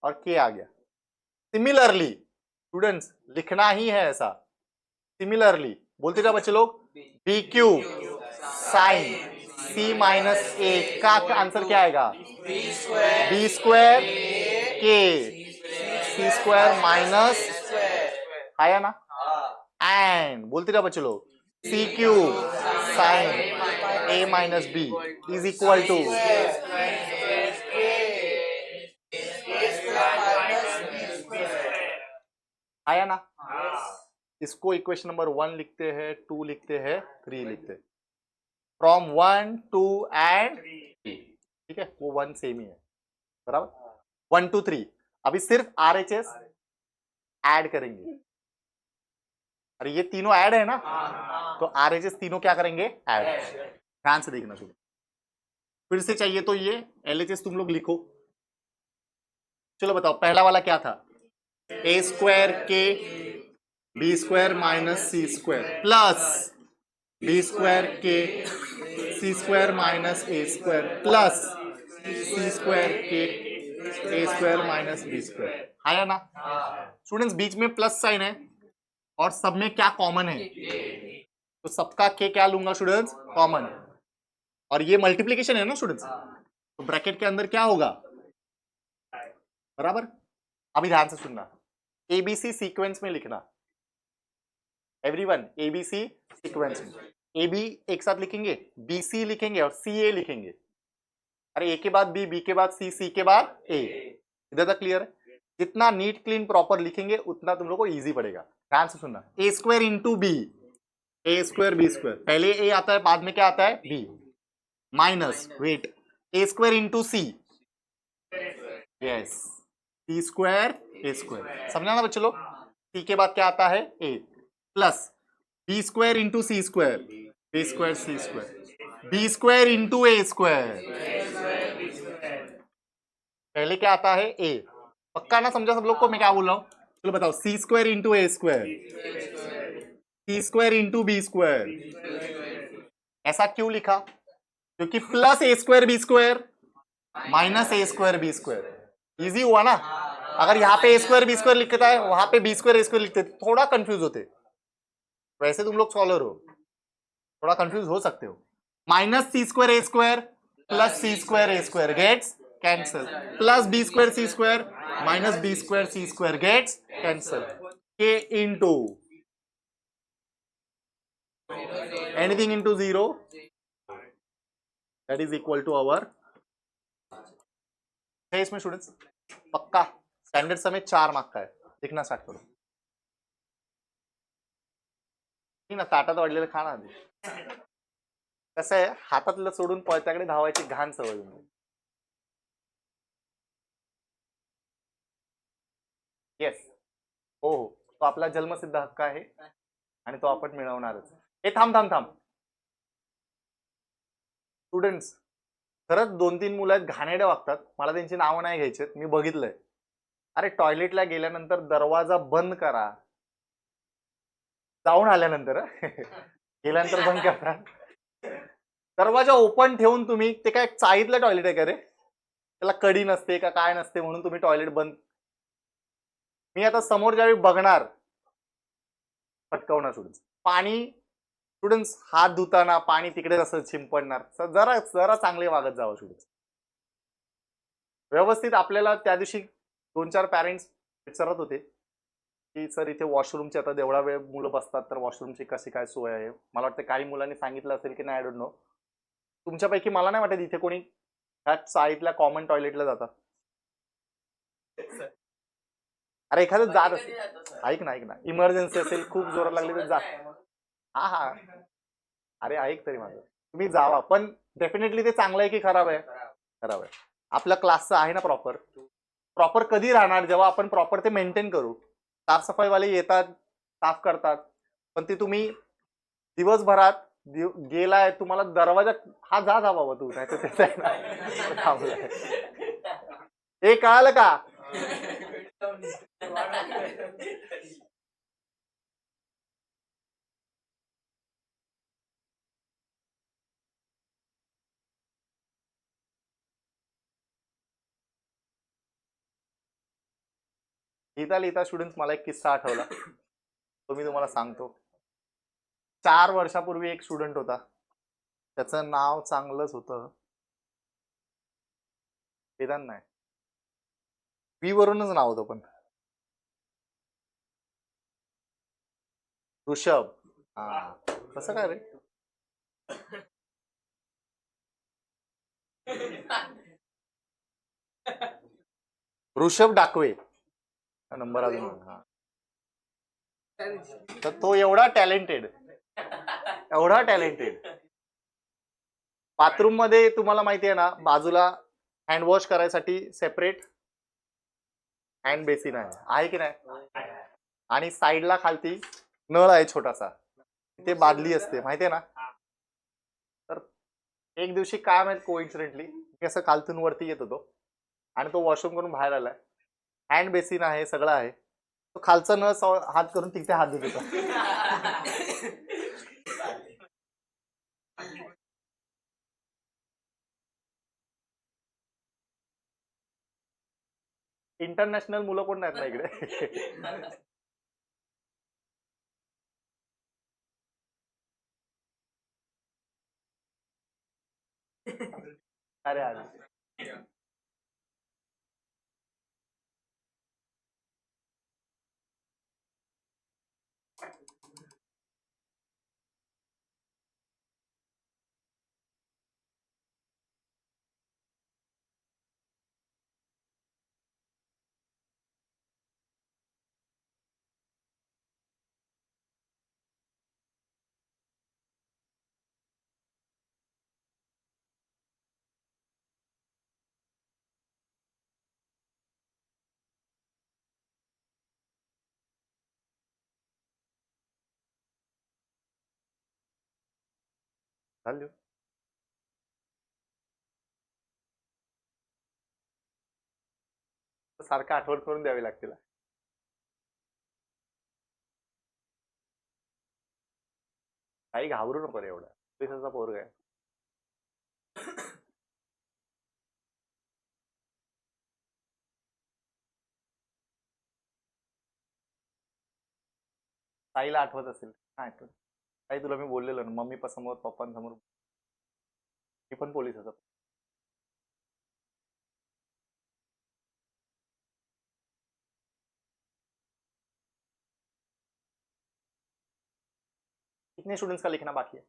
और के आ गया। सिमिलरली स्टूडेंट्स लिखना ही है ऐसा, सिमिलरली बोलते जाओ बच्चे लोग, B cube sign C minus ए का आंसर क्या आएगा, बी स्क्वायर के सी स्क्वायर माइनस, आया ना। एंड बोलते जाओ बच्चे लोग, C cube sine A minus B is equal to आया ना। इसको इक्वेशन नंबर 1 लिखते हैं, 2 लिखते हैं, 3 लिखते हैं। फ्रॉम 1 2 एंड 3, ठीक है, वो 1 सेम ही है बराबर। 1 2 3 अभी सिर्फ RHS ऐड करेंगे, अरे ये तीनों ऐड है ना, तो RHS तीनों क्या करेंगे, ऐड। ध्यान से देखना शुरू, फिर से चाहिए तो ये LHS तुम लोग लिखो। चलो बताओ पहला वाला क्या था, ए स्क्वायर के B square minus C square plus B square के सी स्क्वायर माइनस ए स्क्वायर प्लस सी स्क्वायर के ए स्क्वायर माइनस बी स्क्वायर, आया ना। स्टूडेंट्स बीच में प्लस साइन है और सब में क्या कॉमन है, तो सबका के क्या लूंगा स्टूडेंट्स, कॉमन, और ये मल्टीप्लीकेशन है ना स्टूडेंट्स, तो ब्रैकेट के अंदर क्या होगा बराबर। अभी ध्यान से सुनना, एबीसी सीक्वेंस में लिखना, एवरीवन एबीसी सीक्वेंस में, ए बी एक साथ लिखेंगे, बी सी लिखेंगे और सी ए लिखेंगे, अरे ए के बाद बी, बी के बाद सी, सी के बाद ए, इधर तक क्लियर है। जितना नीट क्लीन प्रॉपर लिखेंगे उतना तुम लोग को इजी पड़ेगा। ध्यान से सुनना, ए स्क्वायर इंटू बी, ए स्क्वायर बी स्क्वायर, पहले ए आता है बाद में क्या आता है B, minus wait a square into C, yes C square A square, समझा ना बच्चे लोग। सी के बाद क्या आता है ए, plus B square into C square, B square सी स्क्वायर, बी स्क्वायर इंटू ए स्क्वायर, पहले क्या आता है ए, पक्का ना समझा सब लोग को मैं क्या बोल रहा हूं। चलो बताओ, सी स्क्वायर इंटू ए स्क्वायर, सी स्क्वायर इंटू बी स्क्वायर, ऐसा क्यों लिखा, क्योंकि प्लस ए स्क्वायर बी स्क्वायर माइनस ए स्क्वायर बी स्क्वायर, इजी हुआ ना। अगर यहाँ पे ए स्क्वायर बी स्क्वायर लिखता है, वहां पे बी स्क्वायर ए स्क्वायर लिखते, थोड़ा कंफ्यूज होते, वैसे तुम लोग सॉल्वर हो, थोड़ा कंफ्यूज हो सकते हो। Minus C square A square plus C square A square gets cancel, plus B square C square minus B square C square gets cancel, K into anything into 0 that is equal to our है। इसमें students पक्का standard समय 4 mark का है, लिखना start करो। ना ताटात वाढलेलं खा ना आधी, कसं आहे हातातलं सोडून पळत्याकडे धावायची घाण सवय म्हणजे। येस हो हो, तो आपला जन्मसिद्ध हक्क आहे आणि तो आपण मिळवणारच। हे थांब थांब थांब स्टुडंट्स, खरंच 2-3 मुलं आहेत घाणेरडे वागतात, मला त्यांची नावं नाही घ्यायची, मी बघितलंय। अरे टॉयलेटला गेल्यानंतर दरवाजा बंद करा, जाऊन आल्यानंतर गेल्यानंतर बंद करा, दरवाजा ओपन ठेवून तुम्ही, ते काय चाळीतलं टॉयलेट आहे का रे, त्याला कडी नसते का काय नसते म्हणून तुम्ही टॉयलेट बंद। मी आता समोर ज्यावेळी बघणार फटकावणार स्टुडंट्स, पाणी स्टुडंट्स हात धुताना पाणी तिकडे असं शिंपडणार, जरा जरा चांगले वागत जावं स्टुडंट्स व्यवस्थित। आपल्याला त्या दिवशी 2-4 पॅरेंट्स विचारत होते की सर इथे वॉशरूमची आता एवढा वेळ मुलं बसतात तर वॉशरूमची कशी काय सोय आहे। मला वाटतं काही मुलांनी सांगितलं असेल की नाही, आय डोंट नो, तुमच्यापैकी मला नाही वाटत इथे कोणी ह्या साईडला कॉमन टॉयलेटला जातात। अरे एखादं जात असेल, ऐक ना ऐक ना, इमर्जन्सी असेल खूप जोरात लागली तर जा, हा हा अरे ऐक तरी माझं, तुम्ही जावा, पण डेफिनेटली ते चांगलं आहे की खराब आहे, खराब आहे। आपल्या क्लासचं आहे ना प्रॉपर, प्रॉपर कधी राहणार जेव्हा आपण प्रॉपर ते मेंटेन करू। साफसफाईवाले येतात साफ करतात, पण ते तुम्ही दिवसभरात गेलाय, तुम्हाला दरवाजा हा जा जा बाबा तू, नाही तर हे कळालं का। लिहिता लिहिता स्टुडंट्स मला एक किस्सा आठवला, तो मी तुम्हाला सांगतो। 4 वर्षापूर्वी एक स्टुडंट होता, त्याचं नाव चांगलंच होतं, वेदांत नाही, बी वरूनच नाव होतं, पण ऋषभ, हा कसं काय रे, ऋषभ डाकवे नंबर अजून हा. तर तो एवढा टॅलेंटेड बाथरूम मध्ये तुम्हाला माहिती आहे ना, बाजूला हँड वॉश करायसाठी सेपरेट हँड बेसिन आहे की नाही, आणि साईडला खालती नळ आहे छोटासा, ते बादली असते माहितीये ना. तर एक दिवशी काय माहित कोइन्सिडेंटली मी असं खालतून वरती येत होतो आणि तो वॉशरूम करून बाहेर आलाय, हँड बेसिन आहे सगळं आहे, तो खालचा नळ हात करून तिथे हात देत होता. इंटरनॅशनल मुलं कोण नाहीत ना इकडे. अरे अरे चालू सारखं आठवण करून द्यावी लागते. काही घाबरू नको रे, एवढा पोलिसाचा पोरगा आहे. ताईला आठवत असेल, काय आठवत ताई, तुला मी बोललेलो ना मम्मी समोर पप्पांसमोर मी पण पोलिसाचा. कितने स्टूडेंट्स का लिखना बाकी है?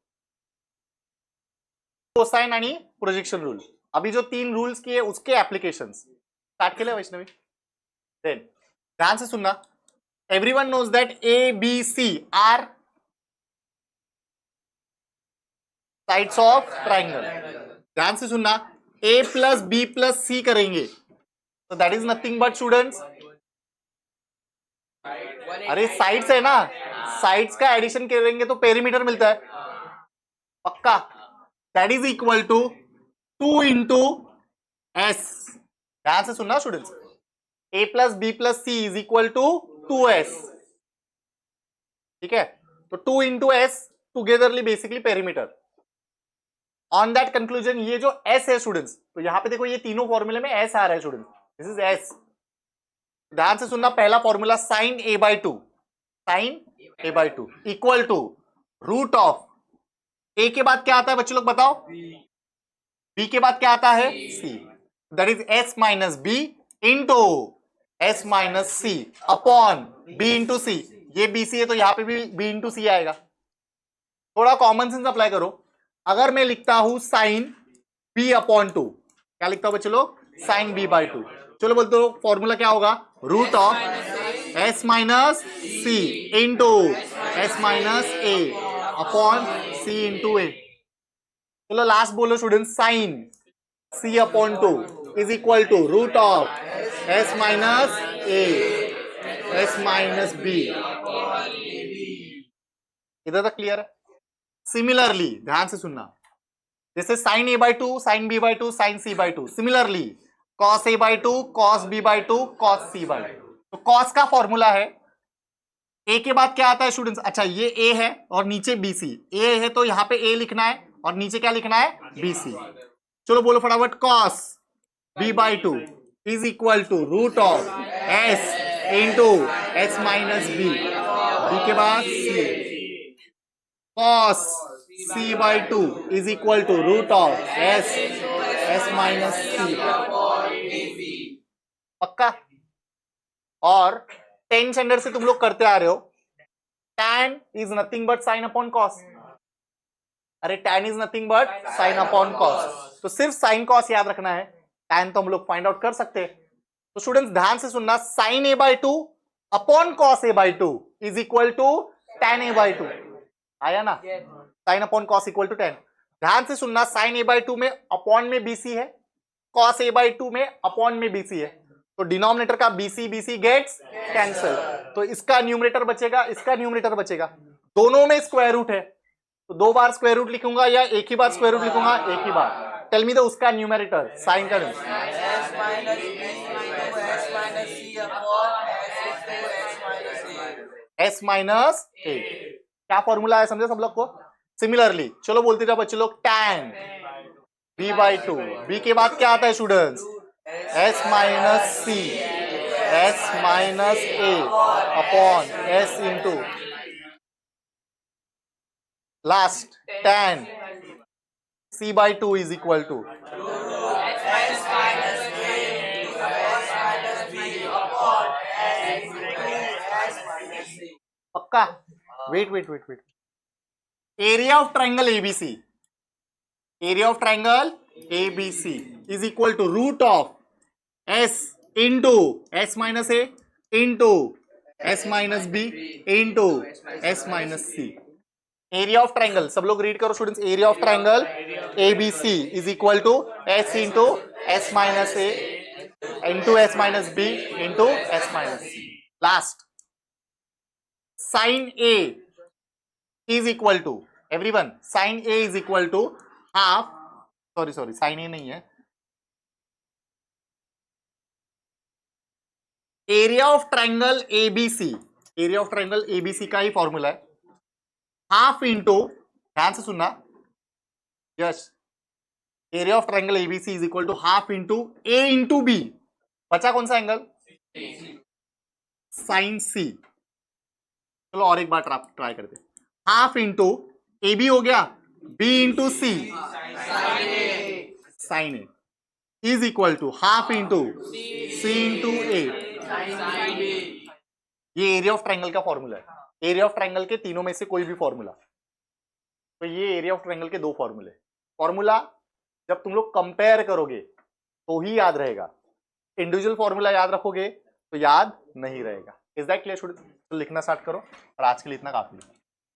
कोसाइन आणि प्रोजेक्शन रूल. अभी जो 3 रूल्स किए उसके एप्लीकेशन स्टार्ट केले वैष्णवी. देन ध्यान से सुनना, everyone knows that a B C are sides of triangle. ध्यान से सुनना, a plus B plus c करेंगे तो that is nothing but students, अरे साइड्स है ना, साइड्स का एडिशन करेंगे तो पेरीमीटर मिलता है पक्का. That is equal to 2 into S. ध्यान से सुनना students, A plus B plus C is equal to 2s. ठीक है, तो 2 into S togetherly basically perimeter. On that conclusion, ये जो s है स्टूडेंट्स, तो यहां पे देखो ये तीनों फॉर्मूले में s आ रहा है स्टूडेंट्स, दिस इज s. ध्यान से सुनना, पहला formula sine a by 2, sine a by 2 equal to root of a के बाद क्या आता है बच्चे लोग बताओ, b के बाद क्या आता है c, that is s minus B into s minus C upon b into C. ये bc है तो यहां पे भी b इंटू सी आएगा. थोड़ा कॉमन सेंस अप्लाई करो. अगर मैं लिखता हूं साइन b अपॉन 2, क्या लिखता हूं बच्चे लोग, साइन b बाई 2. चलो बोलते हो फॉर्मूला क्या होगा, root of s minus C into s minus A upon c into A. चलो लास्ट बोलो student, sine c upon 2 is equal to root of s minus A s minus B. इधर तक clear है. Similarly ध्यान से सुनना, जैसे sine A by 2, sine B by 2, sine C by 2, similarly cos A by 2, cos B by 2, cos C by 2. तो cos का formula है, ए के बाद क्या आता है स्टूडेंट्स, अच्छा ये ए है और नीचे बी सी. ए है तो यहां पे ए लिखना है और नीचे क्या लिखना है, बी सी. चलो बोलो फटाफट, cos B by 2 is equal to root of S into S minus B, B के बाद C. Cos C by 2 is equal to root of S S minus C. पक्का. और 10 स्टैंडर्ड से तुम लोग करते आ रहे हो, tan is nothing but sign upon cos. अरे tan is nothing but sign upon cos, तो सिर्फ साइन कॉस याद रखना है, tan तो हम लोग फाइंड आउट कर सकते हैं। तो स्टूडेंट्स ध्यान से सुनना, sine a by two upon cos a by two is equal to tan a by two, आया ना, sine upon cos equal to tan। ध्यान से सुनना, साइन a बाई टू में अपॉन में bc है, कॉस a बाई टू में upon में bc है, तो डिनोमिनेटर का bc bc गेट्स कैंसल, तो इसका न्यूमरेटर बचेगा, इसका न्यूमरेटर बचेगा, दोनों में स्क्वायर रूट है, तो दो बार स्क्वायर रूट लिखूंगा या एक ही बार स्क्वायर रूट लिखूंगा, एक ही बार। टेल मी द उसका न्यूमरेटर, साइन का s माइनस a, क्या फॉर्मूला है समझे सब लोग को? सिमिलरली चलो बोलते जाओ बच्चे लोग, tan b by two, b के बाद क्या आता है students? s minus c, s minus a upon s into last tan c by two is equal to पक्का? Wait wait wait wait, area of triangle ABC, area of triangle ABC is equal to root of S into S minus A into S minus B into S minus C. Area of triangle सब लोग read करो students, area of triangle ABC is equal to S into S minus A into S minus B into S minus C. Last, sine A is equal to, everyone sine A is equal to half, sorry sine A नहीं है, area of triangle ABC, area of triangle ABC का ही formula है, half into, ध्यान से सुनना yes, area of triangle ABC is equal to half into A into B, बचा कौन सा एंगल? Sine C. चलो और एक बार ट्राई करते, हाफ इंटू ए बी हो गया, B into C sine A is equal to half into C into A, ये एरिया ऑफ ट्राइंगल का फॉर्मूला है, एरिया ऑफ ट्राइंगल के तीनों में से कोई भी फॉर्मूला, तो ये एरिया ऑफ ट्राइंगल के दो फॉर्मूले, फॉर्मूला जब तुम लोग कंपेयर करोगे तो ही याद रहेगा, इंडिविजुअल फॉर्मूला याद रखोगे तो याद नहीं रहेगा। Is that clear student? तो लिखना स्टार्ट करो, और आज के लिए इतना काफी है।